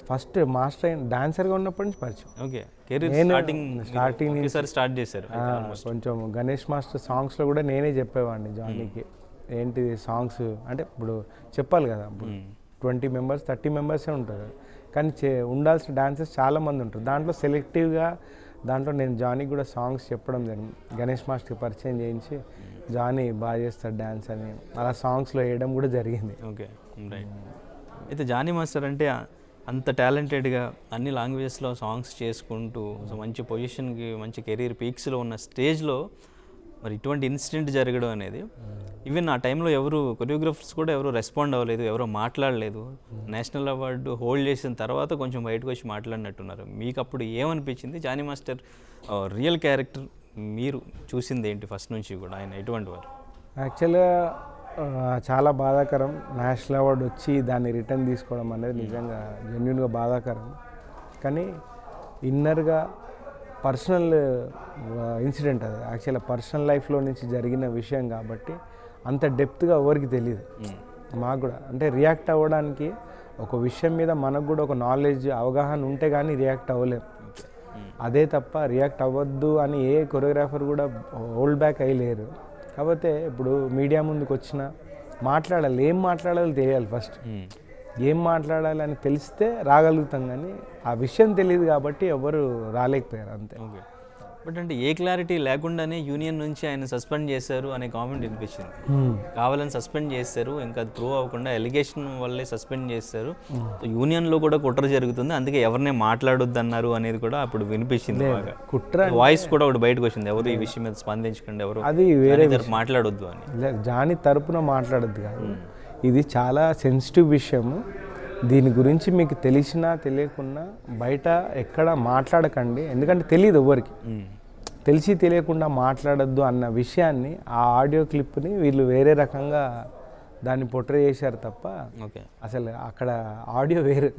ఫస్ట్ మాస్టర్ డాన్సర్గా ఉన్నప్పటి నుంచి పరిచయం. ఓకే, కెరీర్ స్టార్టింగ్ స్టార్ట్ చేశారు. కొంచెం గణేష్ మాస్టర్ సాంగ్స్లో కూడా నేనే చెప్పేవాడిని జానీకి, ఏంటి సాంగ్స్ అంటే ఇప్పుడు చెప్పాలి కదా, ఇప్పుడు 20 మెంబర్స్ 30 మెంబర్సే ఉంటారు, కానీ ఉండాల్సిన డాన్సర్స్ చాలామంది ఉంటారు. దాంట్లో సెలెక్టివ్గా నేను జానీకి కూడా సాంగ్స్ చెప్పడం జరిగింది. గణేష్ మాస్టర్కి పరిచయం చేయించి జానీ బాగా చేస్తాడు డ్యాన్స్ అని అలా సాంగ్స్లో వేయడం కూడా జరిగింది. Okay, right. అయితే జానీ మాస్టర్ అంటే అంత టాలెంటెడ్గా అన్ని లాంగ్వేజెస్లో సాంగ్స్ చేసుకుంటూ మంచి పొజిషన్కి, మంచి కెరీర్ పీక్స్లో ఉన్న స్టేజ్లో మరి ఇటువంటి ఇన్సిడెంట్ జరగడం అనేది, ఈవెన్ ఆ టైంలో ఎవరు కొరియోగ్రాఫర్స్ కూడా ఎవరు రెస్పాండ్ అవ్వలేదు, ఎవరో మాట్లాడలేదు. నేషనల్ అవార్డు హోల్డ్ చేసిన తర్వాత కొంచెం బయటకు వచ్చి మాట్లాడినట్టున్నారు. మీకు అప్పుడు ఏమనిపించింది? జానీ మాస్టర్ రియల్ క్యారెక్టర్ మీరు చూసింది ఏంటి ఫస్ట్ నుంచి కూడా? ఆయన ఎటువంటి వారు? యాక్చువల్గా చాలా బాధాకరం. నేషనల్ అవార్డు వచ్చి దాన్ని రిటర్న్ తీసుకోవడం అనేది నిజంగా జెన్యున్గా బాధాకరం. కానీ ఇన్నర్గా పర్సనల్ ఇన్సిడెంట్ అది, యాక్చువల్గా పర్సనల్ లైఫ్లో నుంచి జరిగిన విషయం కాబట్టి అంత డెప్త్గా ఎవరికి తెలియదు. మాకు కూడా అంటే రియాక్ట్ అవ్వడానికి ఒక విషయం మీద మనకు కూడా ఒక నాలెడ్జ్, అవగాహన ఉంటే కానీ రియాక్ట్ అవ్వలేము. అదే తప్ప రియాక్ట్ అవ్వద్దు అని ఏ కొరియోగ్రాఫర్ కూడా హోల్డ్ బ్యాక్ అయ్యలేరు. కాకపోతే ఇప్పుడు మీడియా ముందుకు వచ్చినా మాట్లాడాలి, ఏం మాట్లాడాలో తెలియాలి. ఫస్ట్ ఏం మాట్లాడాలి అని తెలిస్తే రాగలుగుతాం, కానీ ఆ విషయం తెలియదు కాబట్టి ఎవరు రాలేకపోయారు అంతే. ఓకే, బట్ అంటే ఏ క్లారిటీ లేకుండానే యూనియన్ నుంచి ఆయన సస్పెండ్ చేశారు అనే కామెంట్ వినిపించింది. కావాలని సస్పెండ్ చేశారు, ఇంకా అది ప్రూవ్ అవ్వకుండా ఎలిగేషన్ వల్లే సస్పెండ్ చేశారు. యూనియన్లో కూడా కుట్ర జరుగుతుంది, అందుకే ఎవరినే మాట్లాడొద్దు అన్నారు అనేది కూడా అప్పుడు వినిపించింది. బాగా కుట్ర వాయిస్ కూడా ఒకటి బయటకు వచ్చింది, ఎవరు ఈ విషయం మీద స్పందించకండి, ఎవరు అది వేరే మాట్లాడొద్దు అని. జానీ తరపున మాట్లాడొద్దు కాదు, ఇది చాలా సెన్సిటివ్ విషయము. దీని గురించి మీకు తెలిసినా తెలియకున్నా బయట ఎక్కడ మాట్లాడకండి, ఎందుకంటే తెలియదు ఎవరికి. తెలిసి తెలియకుండా మాట్లాడద్దు అన్న విషయాన్ని ఆ ఆడియో క్లిప్ని వీళ్ళు వేరే రకంగా దాన్ని పొట్రే చేశారు తప్ప అసలు అక్కడ ఆడియో వేరు.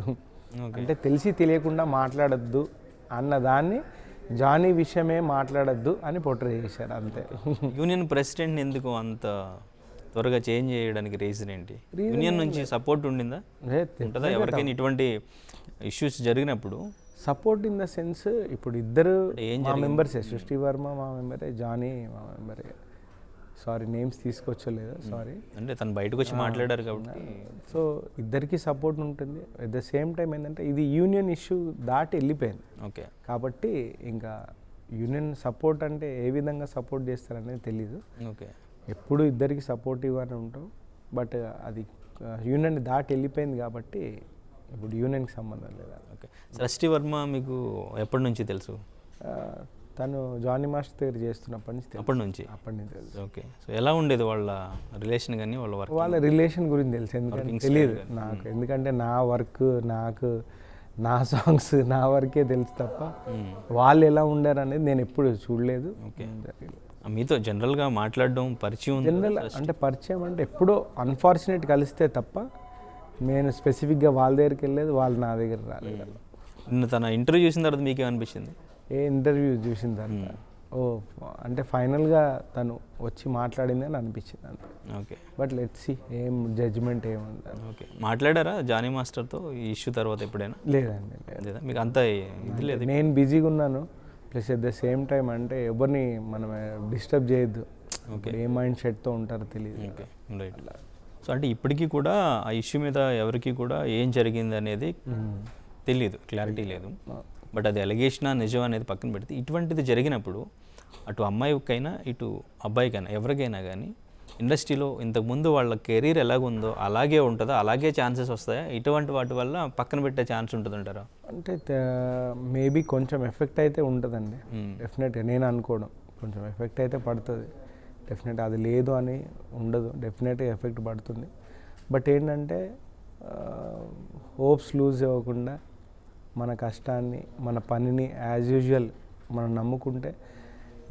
అంటే తెలిసి తెలియకుండా మాట్లాడొద్దు అన్నదాన్ని జానీ విషయమే మాట్లాడొద్దు అని పోట్రే చేశారు అంతే. యూనియన్ ప్రెసిడెంట్ ఎందుకు అంత త్వరగా చేంజ్ చేయడానికి రీజన్ ఏంటి? యూనియన్ నుంచి సపోర్ట్ ఉండిందా, ఉంటుందా ఎవరికైనా ఇటువంటి ఇష్యూస్ జరిగినప్పుడు? సపోర్ట్ ఇన్ ద సెన్స్ ఇప్పుడు ఇద్దరు మా మెంబర్సే, సృష్టి వర్మ మా మెంబరే, జానీ మా మెంబరే. సారీ నేమ్స్ తీసుకొచ్చలేదు, సారీ. అంటే తను బయటకు వచ్చి మాట్లాడారు కాబట్టి సో ఇద్దరికి సపోర్ట్ ఉంటుంది. అట్ ద సేమ్ టైం ఏంటంటే ఇది యూనియన్ ఇష్యూ దాటి వెళ్ళిపోయింది. ఓకే, కాబట్టి ఇంకా యూనియన్ సపోర్ట్ అంటే ఏ విధంగా సపోర్ట్ చేస్తారనేది తెలీదు. ఓకే, ఎప్పుడు ఇద్దరికి సపోర్టివ్గానే ఉంటాం. బట్ అది యూనియన్ దాటి వెళ్ళిపోయింది కాబట్టి ఇప్పుడు యూనియన్కి సంబంధం లేదా. ఓకే, సృష్టి వర్మ మీకు ఎప్పటి నుంచి తెలుసు? తను జానీ మాస్టర్ దగ్గర చేస్తున్నప్పటి నుంచి అప్పటి నుంచి తెలుసు. ఓకే, సో ఎలా ఉండేది వాళ్ళ రిలేషన్ కానీ వాళ్ళ వర్క్? వాళ్ళ రిలేషన్ గురించి తెలుసు, ఎందుకంటే తెలియదు నాకు. ఎందుకంటే నా వర్క్ నాకు నా సాంగ్స్ నా వర్కే తెలుసు తప్ప వాళ్ళు ఎలా ఉండారు అనేది నేను ఎప్పుడు చూడలేదు. ఓకే, మీతో జనరల్గా మాట్లాడడం పరిచయం? జనరల్ అంటే పరిచయం అంటే ఎప్పుడో అన్ఫార్చునేట్ కలిస్తే తప్ప నేను స్పెసిఫిక్గా వాళ్ళ దగ్గరికి వెళ్ళలేదు, వాళ్ళు నా దగ్గర రాలేదు. నిన్న తన ఇంటర్వ్యూ చూసిన తర్వాత మీకు ఏమనిపించింది? ఏ ఇంటర్వ్యూ చూసిన తర్వాత అంటే ఫైనల్గా తను వచ్చి మాట్లాడింది అని అనిపించింది అంతే. ఓకే, బట్ లెట్స్ సీ ఏం జడ్జ్మెంట్ ఏముంది. ఓకే, మాట్లాడారా జానీ మాస్టర్తో ఈ ఇష్యూ తర్వాత ఎప్పుడైనా? లేదండి, లేదా మీకు అంత ఇది లేదు? నేను బిజీగా ఉన్నాను. Plus at the same time అంటే ఎవరిని మనం డిస్టర్బ్ చేయొద్దు. ఓకే, ఏ మైండ్ సెట్తో ఉంటారో తెలియదు. Okay, right. సో అంటే ఇప్పటికీ కూడా ఆ ఇష్యూ మీద ఎవరికి కూడా ఏం జరిగింది అనేది తెలియదు, క్లారిటీ లేదు. బట్ అది అలిగేషనా నిజం అనేది పక్కన పెడితే ఇటువంటిది జరిగినప్పుడు అటు అమ్మాయికైనా ఇటు అబ్బాయికైనా ఎవరికైనా కానీ ఇండస్ట్రీలో ఇంతకుముందు వాళ్ళ కెరీర్ ఎలాగుందో అలాగే ఉంటుందా, అలాగే ఛాన్సెస్ వస్తాయా? ఇటువంటి వాటి వల్ల పక్కన పెట్టే ఛాన్స్ ఉంటుందంటారా? అంటే మేబీ కొంచెం ఎఫెక్ట్ అయితే ఉంటుందండి డెఫినెట్గా. నేను అనుకోవడం కొంచెం ఎఫెక్ట్ అయితే పడుతుంది డెఫినెట్. అది లేదు అని ఉండదు, డెఫినెట్గా ఎఫెక్ట్ పడుతుంది. బట్ ఏంటంటే హోప్స్ లూజ్ అవ్వకుండా మన కష్టాన్ని మన పనిని యాజ్ యూజువల్ మనం నమ్ముకుంటే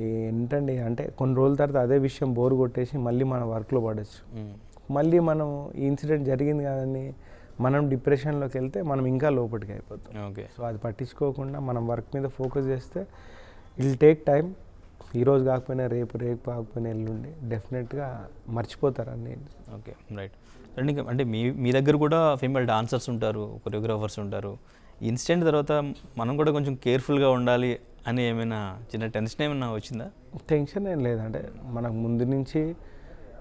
ఏంటండి అంటే కొన్ని రోజుల తర్వాత అదే విషయం బోర్ కొట్టేసి మళ్ళీ మన వర్క్లో పడవచ్చు. మళ్ళీ మనం ఈ ఇన్సిడెంట్ జరిగింది కాదని మనం డిప్రెషన్లోకి వెళ్తే మనం ఇంకా లోపలికి అయిపోతాం. ఓకే, సో అది పట్టించుకోకుండా మనం వర్క్ మీద ఫోకస్ చేస్తే ఇట్ టేక్ టైం. ఈరోజు కాకపోయినా రేపు, రేపు కాకపోయినా ఎల్లుండి డెఫినెట్గా మర్చిపోతారు అన్నీ. Okay, right. అంటే మీ దగ్గర కూడా ఫీమేల్ డాన్సర్స్ ఉంటారు, కొరియోగ్రాఫర్స్ ఉంటారు. ఇన్సిడెంట్ తర్వాత మనం కూడా కొంచెం కేర్ఫుల్గా ఉండాలి అని ఏమైనా చిన్న టెన్షన్ ఏమైనా వచ్చిందా? టెన్షన్ ఏం లేదంటే మనకు ముందు నుంచి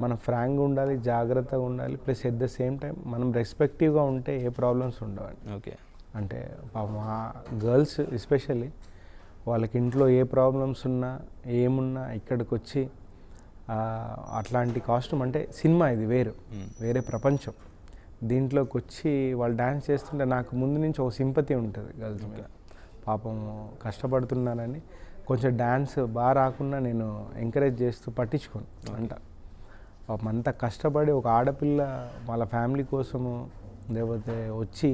మనం ఫ్రాంక్గా ఉండాలి, జాగ్రత్తగా ఉండాలి. Plus at the same time మనం రెస్పెక్టివ్గా ఉంటే ఏ ప్రాబ్లమ్స్ ఉండవండి. ఓకే, అంటే మా గర్ల్స్ ఎస్పెషల్లీ వాళ్ళకి ఇంట్లో ఏ ప్రాబ్లమ్స్ ఉన్నా ఏమున్నా ఇక్కడికి వచ్చి అట్లాంటి కాస్ట్యూమ్ అంటే సినిమా ఇది వేరే ప్రపంచం. దీంట్లోకి వచ్చి వాళ్ళు డ్యాన్స్ చేస్తుంటే నాకు ముందు నుంచి ఒక సింపతి ఉంటుంది గర్ల్స్ మీద. పాపం కష్టపడుతున్నానని కొంచెం డ్యాన్స్ బాగా రాకుండా నేను ఎంకరేజ్ చేస్తూ పట్టించుకోను అంట. పాపం అంతా కష్టపడి ఒక ఆడపిల్ల వాళ్ళ ఫ్యామిలీ కోసము లేకపోతే వచ్చి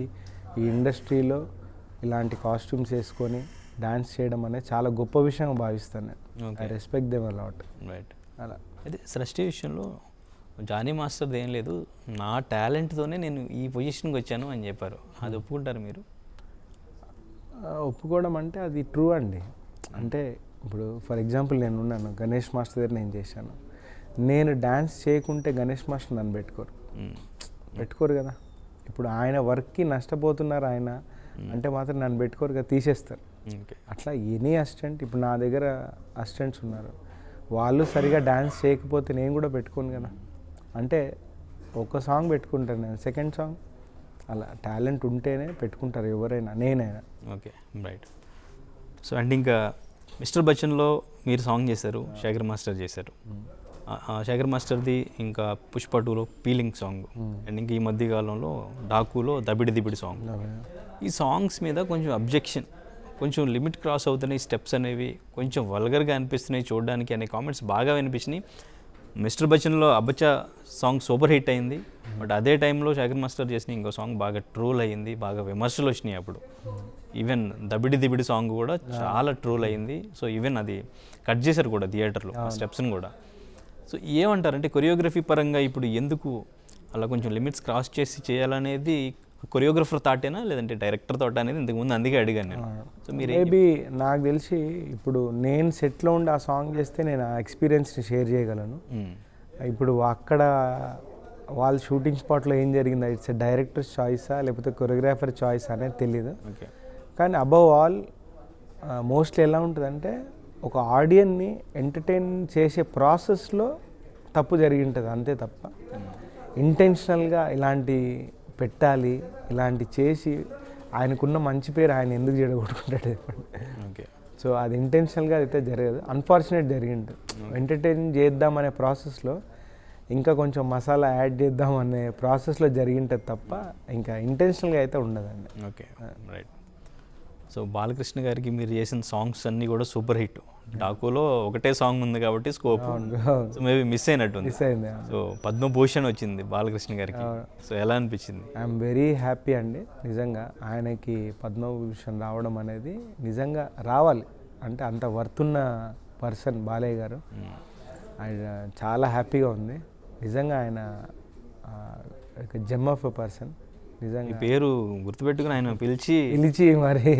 ఈ ఇండస్ట్రీలో ఇలాంటి కాస్ట్యూమ్స్ వేసుకొని డాన్స్ చేయడం అనేది చాలా గొప్ప విషయంగా భావిస్తాను నేను. I respect them a lot. Right. అలా అయితే సృష్టి విషయంలో జానీ మాస్టర్ది ఏం లేదు, నా టాలెంట్తోనే నేను ఈ పొజిషన్కి వచ్చాను అని చెప్పారు. అది ఒప్పుకుంటారు మీరు? ఒప్పుకోవడం అంటే అది ట్రూ అండి. అంటే ఇప్పుడు ఫర్ ఎగ్జాంపుల్ నేను ఉన్నాను, గణేష్ మాస్టర్ దగ్గర నేను చేశాను. నేను డ్యాన్స్ చేయకుంటే గణేష్ మాస్టర్ నన్ను పెట్టుకోరు కదా. ఇప్పుడు ఆయన వర్క్కి నష్టపోతున్నారు ఆయన అంటే మాత్రం నన్ను పెట్టుకోరు కదా, తీసేస్తారు. అట్లా ఎనీ అసిస్టెంట్, ఇప్పుడు నా దగ్గర అసిస్టెంట్స్ ఉన్నారు, వాళ్ళు సరిగా డ్యాన్స్ చేయకపోతే నేను కూడా పెట్టుకోను కదా. అంటే ఒక సాంగ్ పెట్టుకుంటాను నేను, సెకండ్ సాంగ్ అలా టాలెంట్ ఉంటేనే పెట్టుకుంటారు ఎవరైనా, నేనైనా. Okay, right. సో అండ్ ఇంకా మిస్టర్ బచ్చన్లో మీరు సాంగ్ చేశారు, శేఖర్ మాస్టర్ చేశారు. శేఖర్ మాస్టర్ది ఇంకా పుష్ప 2లో పీలింగ్ సాంగ్, అండ్ ఇంకా ఈ మధ్య కాలంలో డాకులో దబిడి సాంగ్. ఈ సాంగ్స్ మీద కొంచెం అబ్జెక్షన్, కొంచెం లిమిట్ క్రాస్ అవుతున్నాయి, స్టెప్స్ అనేవి కొంచెం వల్గర్గా అనిపిస్తున్నాయి చూడడానికి అనే కామెంట్స్ బాగా వినిపించినాయి. మిస్టర్ బచ్చన్లో అబ్బచ్చా సాంగ్ సూపర్ హిట్ అయింది, బట్ అదే టైంలో శేఖర్ మాస్టర్ చేసిన ఇంకో సాంగ్ బాగా ట్రోల్ అయ్యింది, బాగా విమర్శలు వచ్చినాయి అప్పుడు. ఈవెన్ దబిడి సాంగ్ కూడా చాలా ట్రోల్ అయ్యింది. సో ఈవెన్ అది కట్ చేశారు కూడా థియేటర్లో స్టెప్స్ని కూడా. సో ఏమంటారంటే కొరియోగ్రఫీ పరంగా ఇప్పుడు ఎందుకు అలా కొంచెం లిమిట్స్ క్రాస్ చేసి చేయాలనేది కొరియోగ్రఫర్ థాటేనా లేదంటే డైరెక్టర్ థాట్ అనేది ఇంతకుముందు అందుకే అడిగాను నేను. సో మీరు మేబీ నాకు తెలిసి ఇప్పుడు నేను సెట్లో ఉండి ఆ సాంగ్ చేస్తే నేను ఆ ఎక్స్పీరియన్స్ని షేర్ చేయగలను. ఇప్పుడు అక్కడ వాళ్ళ షూటింగ్ స్పాట్లో ఏం జరిగిందో ఇట్స్ డైరెక్టర్ చాయిసా లేకపోతే కొరియోగ్రాఫర్ చాయిస్ అనేది తెలియదు. ఓకే కానీ అబవ్ ఆల్ మోస్ట్లీ ఎలా ఉంటుందంటే ఒక ఆడియన్ని ఎంటర్టైన్ చేసే ప్రాసెస్లో తప్పు జరిగి ఉంటుంది అంతే తప్ప ఇంటెన్షనల్గా ఇలాంటి పెట్టాలి ఇలాంటి చేసి ఆయనకున్న మంచి పేరు ఆయన ఎందుకు చెడగొట్టుకుంటాడు చెప్పండి. ఓకే సో అది ఇంటెన్షనల్గా అయితే జరగదు, అన్ఫార్చునేట్ జరిగింది. ఎంటర్టైన్ చేద్దామనే ప్రాసెస్లో ఇంకా కొంచెం మసాలా యాడ్ చేద్దాం అనే ప్రాసెస్లో జరిగింటుంది తప్ప ఇంకా ఇంటెన్షనల్గా అయితే ఉండదండి. Okay right. సో బాలకృష్ణ గారికి మీరు చేసిన సాంగ్స్ అన్నీ కూడా సూపర్ హిట్. డాకులో ఒకటే సాంగ్ ఉంది కాబట్టి స్కోప్ సో మేబీ మిస్ అయినట్టుంది. మిస్ అయింది. సో పద్మభూషణ్ వచ్చింది బాలకృష్ణ గారికి. సో ఎలా అనిపించింది? ఐఎమ్ వెరీ హ్యాపీ అండి. నిజంగా ఆయనకి పద్మభూషణ్ రావడం అనేది నిజంగా రావాలి అంటే అంత వర్తున్న పర్సన్ బాలయ్య గారు. ఆయన చాలా హ్యాపీగా ఉంది నిజంగా. ఆయన జెమ్ ఆఫ్ ఎ పర్సన్ నిజంగా. పేరు గుర్తుపెట్టుకుని ఆయన పిలిచి మరి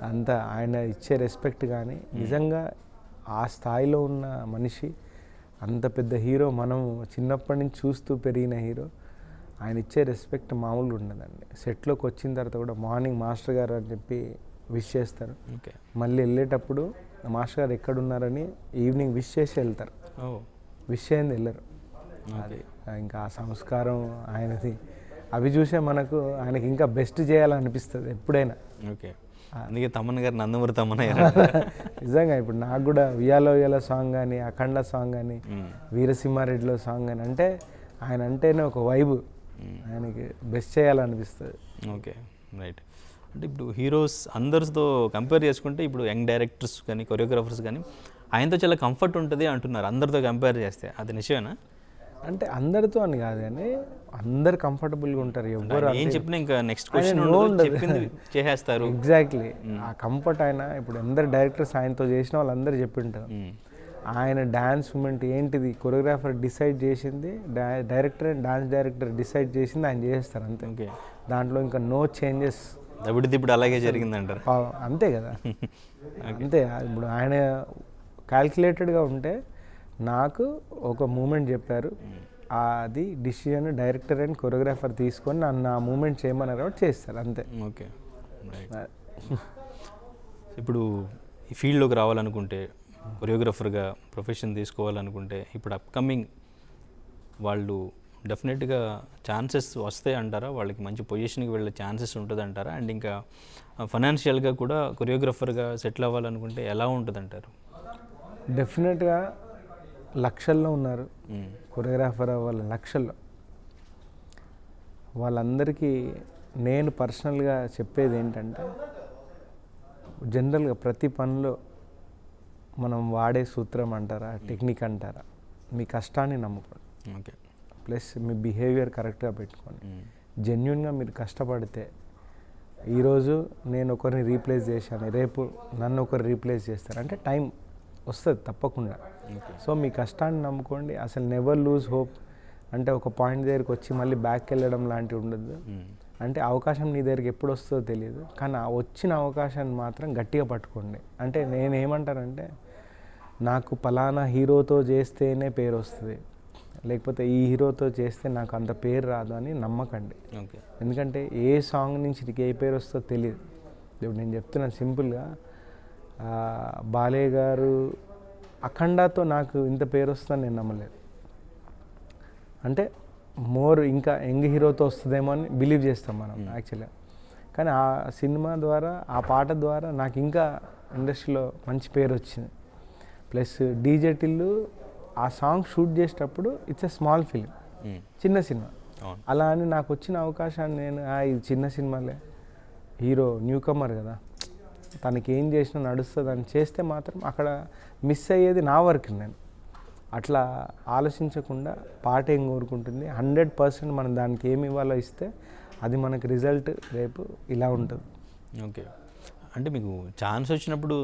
అంత ఆయన ఇచ్చే రెస్పెక్ట్ కానీ నిజంగా ఆ స్థాయిలో ఉన్న మనిషి, అంత పెద్ద హీరో, మనం చిన్నప్పటి నుంచి చూస్తూ పెరిగిన హీరో, ఆయన ఇచ్చే రెస్పెక్ట్ మామూలుగా ఉండదండి. సెట్లోకి వచ్చిన తర్వాత కూడా మార్నింగ్ మాస్టర్ గారు అని చెప్పి విష్ చేస్తారు. మళ్ళీ వెళ్ళేటప్పుడు మాస్టర్ గారు ఎక్కడున్నారని ఈవినింగ్ విష్ చేసి వెళ్తారు. విష్ చేయండి వెళ్ళరు. అది ఇంకా ఆ సంస్కారం ఆయనది. అవి చూసే మనకు ఆయనకి ఇంకా బెస్ట్ చేయాలనిపిస్తుంది ఎప్పుడైనా. ఓకే అందుకే తమన్ గారు నందమూరి తమన్ నిజంగా ఇప్పుడు నాకు కూడా ఉయ్యాలో ఉయ్యాలో సాంగ్ కానీ, అఖండ సాంగ్ కానీ, వీరసింహారెడ్డిలో సాంగ్ కానీ అంటే ఆయన అంటేనే ఒక వైబ్, ఆయనకి బెస్ట్ చేయాలనిపిస్తుంది. Okay right. అంటే ఇప్పుడు హీరోస్ అందరితో కంపేర్ చేసుకుంటే ఇప్పుడు యంగ్ డైరెక్టర్స్ కానీ కొరియోగ్రాఫర్స్ కానీ ఆయనతో చాలా కంఫర్ట్ ఉంటుంది అంటున్నారు అందరితో కంపేర్ చేస్తే, అది నిజమేనా? అంటే అందరితో అని కాదు కానీ అందరు కంఫర్టబుల్గా ఉంటారు. ఎవరు ఏం చెప్పినా ఇంకా నెక్స్ట్ క్వశ్చన్ చెప్పింది చేసేస్తారు. ఎగ్జాక్ట్లీ ఆ కంఫర్ట్. ఆయన ఇప్పుడు అందరు డైరెక్టర్స్ ఆయనతో చేసిన వాళ్ళందరూ చెప్పింటారు. ఆయన డ్యాన్స్ మూమెంట్ ఏంటిది కొరియోగ్రాఫర్ డిసైడ్ చేసింది, director and dance director decide చేసింది ఆయన చేస్తారు అంతే. ఓకే దాంట్లో ఇంకా నో చేంజెస్. ఇప్పుడు అలాగే జరిగిందంటారు. అంతే కదా. అంతే. ఇప్పుడు ఆయన క్యాల్కులేటెడ్గా ఉంటే నాకు ఒక మూమెంట్ చెప్పారు, అది డిసిజన్ డైరెక్టర్ అండ్ కొరియోగ్రాఫర్ తీసుకొని నన్ను ఆ మూమెంట్ చేయమన్నారు కాబట్టి చేస్తారు అంతే. ఓకే ఇప్పుడు ఈ ఫీల్డ్లోకి రావాలనుకుంటే కొరియోగ్రాఫర్గా ప్రొఫెషన్ తీసుకోవాలనుకుంటే ఇప్పుడు అప్కమింగ్ వాళ్ళు డెఫినెట్గా ఛాన్సెస్ వస్తాయి అంటారా? వాళ్ళకి మంచి పొజిషన్కి వెళ్ళే ఛాన్సెస్ ఉంటుంది అంటారా? అండ్ ఇంకా ఫైనాన్షియల్గా కూడా కొరియోగ్రాఫర్గా సెటిల్ అవ్వాలనుకుంటే ఎలా ఉంటుంది అంటారు? డెఫినెట్గా లక్షల్లో ఉన్నారు కొరియోగ్రాఫర్ అవ్వాలి, లక్షల్లో. వాళ్ళందరికీ నేను పర్సనల్గా చెప్పేది ఏంటంటే జనరల్గా ప్రతి పనిలో మనం వాడే సూత్రం అంటారా, టెక్నిక్ అంటారా, మీ కష్టాన్ని నమ్ముకోండి. ఓకే ప్లస్ మీ బిహేవియర్ కరెక్ట్గా పెట్టుకోండి. జెన్యున్గా మీరు కష్టపడితే ఈరోజు నేను ఒకరిని రీప్లేస్ చేశాను, రేపు నన్ను ఒకరు రీప్లేస్ చేస్తారు అంటే టైం వస్తుంది తప్పకుండా. సో మీ కష్టాన్ని నమ్ముకోండి. అసలు నెవర్ లూజ్ హోప్. అంటే ఒక పాయింట్ దగ్గరికి వచ్చి మళ్ళీ బ్యాక్ వెళ్ళడం లాంటివి ఉండదు. అంటే అవకాశం నీ దగ్గరికి ఎప్పుడు వస్తుందో తెలియదు, కానీ ఆ వచ్చిన అవకాశాన్ని మాత్రం గట్టిగా పట్టుకోండి. అంటే నేనేమంటానంటే నాకు పలానా హీరోతో చేస్తేనే పేరు వస్తుంది, లేకపోతే ఈ హీరోతో చేస్తే నాకు అంత పేరు రాదు అని నమ్మకండి. ఎందుకంటే ఏ సాంగ్ నుంచి నీకు ఏ పేరు వస్తుందో తెలియదు. ఇప్పుడు నేను చెప్తున్నాను సింపుల్గా, బాలయ్య గారు అఖండాతో నాకు ఇంత పేరు వస్తుందని నేను నమ్మలేదు. అంటే మోర్ ఇంకా యంగ్ హీరోతో వస్తుందేమో అని బిలీవ్ చేస్తాం మనం యాక్చువల్గా. కానీ ఆ సినిమా ద్వారా, ఆ పాట ద్వారా నాకు ఇంకా ఇండస్ట్రీలో మంచి పేరు వచ్చింది. ప్లస్ డీజే టిల్లు ఆ సాంగ్ షూట్ చేసేటప్పుడు ఇట్స్ ఎ స్మాల్ ఫిలిం, చిన్న సినిమా. అలా అని నాకు వచ్చిన అవకాశాన్ని నేను ఇది చిన్న సినిమాలే, హీరో న్యూ కమర్ కదా, తనకి ఏం చేసినా నడుస్తుంది అని చేస్తే మాత్రం అక్కడ మిస్ అయ్యేది నా వర్క్. నేను అట్లా ఆలోచించకుండా పాట ఏం కోరుకుంటుంది 100% మనం దానికి ఏమి ఇవ్వాలో ఇస్తే అది మనకి రిజల్ట్ రేపు ఇలా ఉంటుంది. ఓకే అంటే మీకు ఛాన్స్ వచ్చినప్పుడు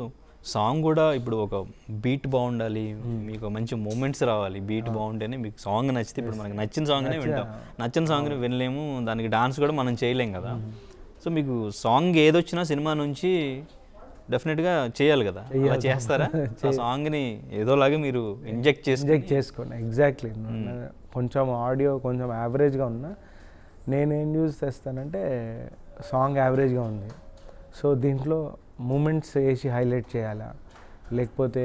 సాంగ్ కూడా ఇప్పుడు ఒక బీట్ బాగుండాలి, మీకు మంచి మూమెంట్స్ రావాలి, బీట్ బాగుంటేనే మీకు సాంగ్ నచ్చితే, ఇప్పుడు మనకి నచ్చిన సాంగ్నే వింటాం, నచ్చిన సాంగ్ని వినలేము, దానికి డాన్స్ కూడా మనం చేయలేం కదా. సో మీకు సాంగ్ ఏదొచ్చినా సినిమా నుంచి డెఫినెట్గా చేయాలి కదా, అలా చేస్తారా? ఆ సాంగ్ని ఏదోలాగా మీరు ఇంజెక్ట్ చేసుకోండి. ఎగ్జాక్ట్లీ. కొంచెం ఆడియో కొంచెం యావరేజ్గా ఉన్నా నేనేం యూజ్ చేస్తానంటే సాంగ్ యావరేజ్గా ఉంది, సో దీంట్లో మూమెంట్స్ వేసి హైలైట్ చేయాలా, లేకపోతే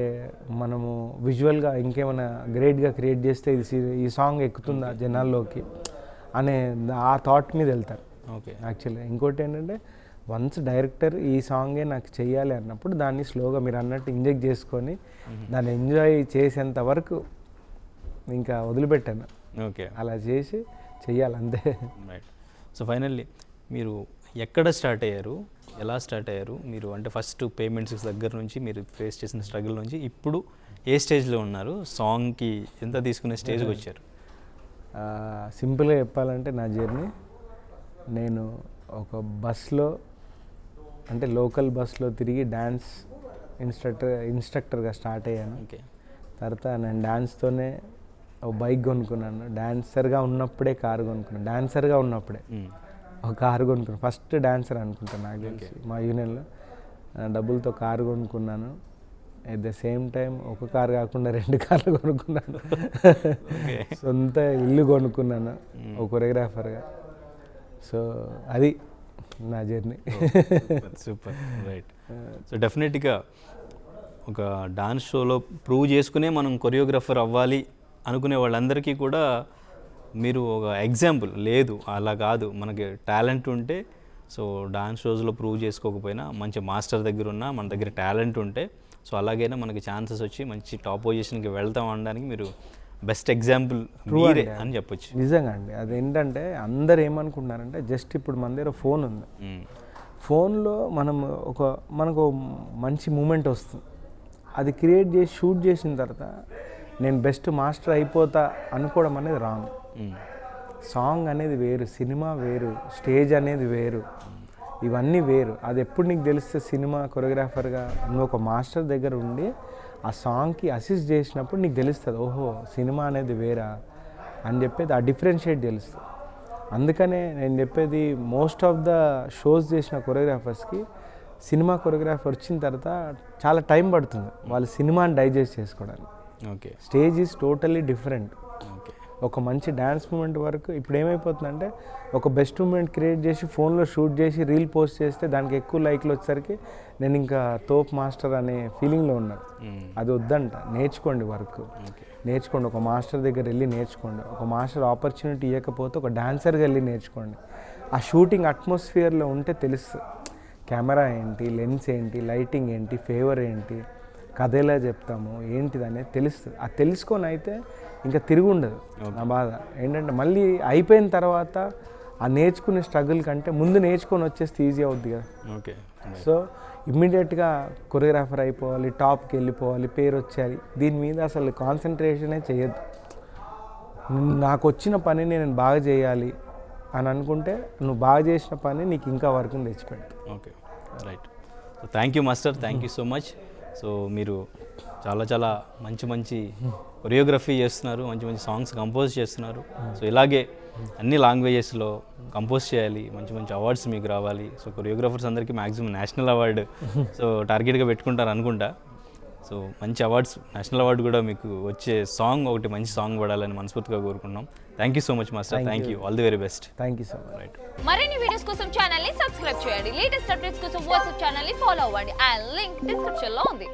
మనము విజువల్గా ఇంకేమైనా గ్రేట్గా క్రియేట్ చేస్తే ఈ సాంగ్ ఎక్కుతుందా జనాల్లోకి అనే ఆ థాట్ మీద వెళ్తారు. ఓకే. యాక్చువల్గా ఇంకోటి ఏంటంటే వన్స్ డైరెక్టర్ ఈ సాంగే నాకు చెయ్యాలి అన్నప్పుడు దాన్ని స్లోగా మీరు అన్నట్టు ఇంజెక్ట్ చేసుకొని దాన్ని ఎంజాయ్ చేసేంత వరకు ఇంకా వదిలిపెట్టాను. ఓకే. అలా చేసి చెయ్యాలి అంతే. రైట్. సో ఫైనల్లీ మీరు ఎక్కడ స్టార్ట్ అయ్యారు, ఎలా స్టార్ట్ అయ్యారు మీరు? అంటే ఫస్ట్ పేమెంట్స్ దగ్గర నుంచి మీరు ఫేస్ చేసిన స్ట్రగుల్ నుంచి ఇప్పుడు ఏ స్టేజ్లో ఉన్నారు, సాంగ్కి ఎంత తీసుకునే స్టేజ్కి వచ్చారు? సింపుల్గా చెప్పాలంటే నా జర్నీ, నేను ఒక బస్లో అంటే లోకల్ బస్లో తిరిగి డ్యాన్స్ ఇన్స్ట్రక్టర్గా స్టార్ట్ అయ్యాను. ఓకే. తర్వాత నేను డ్యాన్స్తోనే ఒక బైక్ కొనుక్కున్నాను. డాన్సర్గా ఉన్నప్పుడే కారు కొనుక్కున్నాను. డాన్సర్గా ఉన్నప్పుడే ఒక కారు కొనుక్కున్నాను. ఫస్ట్ డాన్సర్ అనుకుంటాను నాకు తెలిసి మా యూనియన్లో. డబ్బులతో కారు కొనుక్కున్నాను. అట్ ద సేమ్ టైం ఒక కారు కాకుండా 2 కార్లు కొనుక్కున్నాను. సొంత ఇల్లు కొనుక్కున్నాను ఒక కొరియోగ్రాఫర్గా. సో అది నా జర్నీ. సూపర్. రైట్. సో డెఫినెట్గా ఒక డాన్స్ షోలో ప్రూవ్ చేసుకునే మనం కొరియోగ్రాఫర్ అవ్వాలి అనుకునే వాళ్ళందరికీ కూడా మీరు ఒక ఎగ్జాంపుల్. లేదు అలా కాదు, మనకి టాలెంట్ ఉంటే, సో డాన్స్ షోస్లో ప్రూవ్ చేసుకోకపోయినా మంచి మాస్టర్ దగ్గర ఉన్న మన దగ్గర టాలెంట్ ఉంటే, సో అలాగైనా మనకి ఛాన్సెస్ వచ్చి మంచి టాప్ పొజిషన్కి వెళ్తాం అనడానికి మీరు బెస్ట్ ఎగ్జాంపుల్ మీరే అని చెప్పొచ్చు. నిజంగా అండి. అదేంటంటే అందరు ఏమనుకుంటున్నారంటే జస్ట్ ఇప్పుడు మన దగ్గర ఫోన్ ఉంది, ఫోన్లో మనకు మంచి మూమెంట్ వస్తుంది, అది క్రియేట్ చేసి షూట్ చేసిన తర్వాత నేను బెస్ట్ మాస్టర్ అయిపోతా అనుకోవడం అనేది రాంగ్. సాంగ్ అనేది వేరు, సినిమా వేరు, స్టేజ్ అనేది వేరు, ఇవన్నీ వేరు. అది ఎప్పుడు నీకు తెలిస్తే సినిమా కొరియోగ్రాఫర్గా నువ్వు ఒక మాస్టర్ దగ్గర ఉండి ఆ సాంగ్కి అసిస్ట్ చేసినప్పుడు నీకు తెలుస్తుంది, ఓహో సినిమా అనేది వేరా అని చెప్పేది, ఆ డిఫరెన్షియేట్ తెలుస్తుంది. అందుకనే నేను చెప్పేది మోస్ట్ ఆఫ్ ద షోస్ చేసిన కొరియోగ్రాఫర్స్కి సినిమా కొరియోగ్రాఫర్ వచ్చిన తర్వాత చాలా టైం పడుతుంది వాళ్ళు సినిమాని డైజెస్ట్ చేసుకోవడానికి. Okay. Stage is totally different. Okay. ఒక మంచి డ్యాన్స్ మూమెంట్ వరకు ఇప్పుడు ఏమైపోతుందంటే ఒక బెస్ట్ మూమెంట్ క్రియేట్ చేసి ఫోన్లో షూట్ చేసి రీల్ పోస్ట్ చేస్తే దానికి ఎక్కువ లైక్లు వచ్చేసరికి నేను ఇంకా తోప్ మాస్టర్ అనే ఫీలింగ్లో ఉన్నాను. అది వద్దంట. నేర్చుకోండి వర్క్, నేర్చుకోండి. ఒక మాస్టర్ దగ్గర వెళ్ళి నేర్చుకోండి. ఒక మాస్టర్ ఆపర్చునిటీ ఇవ్వకపోతే ఒక డాన్సర్గా వెళ్ళి నేర్చుకోండి. ఆ షూటింగ్ అట్మాస్ఫియర్లో ఉంటే తెలుస్తుంది కెమెరా ఏంటి, లెన్స్ ఏంటి, లైటింగ్ ఏంటి, ఫేవర్ ఏంటి, కథ ఎలా చెప్తాము ఏంటిది అనేది తెలుస్తుంది. అది తెలుసుకొని అయితే ఇంకా తిరిగి ఉండదు. నా బాధ ఏంటంటే మళ్ళీ అయిపోయిన తర్వాత ఆ నేర్చుకునే స్ట్రగుల్ కంటే ముందు నేర్చుకొని వచ్చేస్తే ఈజీ అవుద్ది కదా. ఓకే. సో ఇమ్మీడియట్గా కొరియోగ్రాఫర్ అయిపోవాలి, టాప్కి వెళ్ళిపోవాలి, పేరు వచ్చేయాలి, దీని మీద అసలు కాన్సన్ట్రేషనే చేయొద్దు. నాకు వచ్చిన పని నేను బాగా చేయాలి అని అనుకుంటే నువ్వు బాగా చేసిన పని నీకు ఇంకా వర్క్ని తెచ్చిపెట్టు. Okay. Right. So thank you master, thank you so much. So మీరు చాలా మంచి కొరియోగ్రఫీ చేస్తున్నారు, మంచి సాంగ్స్ కంపోజ్ చేస్తున్నారు. సో ఇలాగే అన్ని లాంగ్వేజెస్లో కంపోజ్ చేయాలి, మంచి అవార్డ్స్ మీకు రావాలి. సో కొరియోగ్రాఫర్స్ అందరికీ మ్యాక్సిమం నేషనల్ అవార్డు సో టార్గెట్గా పెట్టుకుంటారు అనుకుంటా. సో మంచి అవార్డ్స్, నేషనల్ అవార్డు కూడా మీకు వచ్చే సాంగ్ ఒకటి మంచి సాంగ్ పడాలని మనస్ఫూర్తిగా కోరుకున్నాం. Thank you so much master, thank you, all the very best. Thank you so much. Right. మరిన్ని వీడియోస్ కోసం ఛానల్ ని సబ్స్క్రైబ్ చేయండి. లేటెస్ట్ అప్డేట్స్ కోసం వాట్సాప్ ఛానల్ ని ఫాలో అవ్వండి. ఆ లింక్ డిస్క్రిప్షన్ లో ఉంది.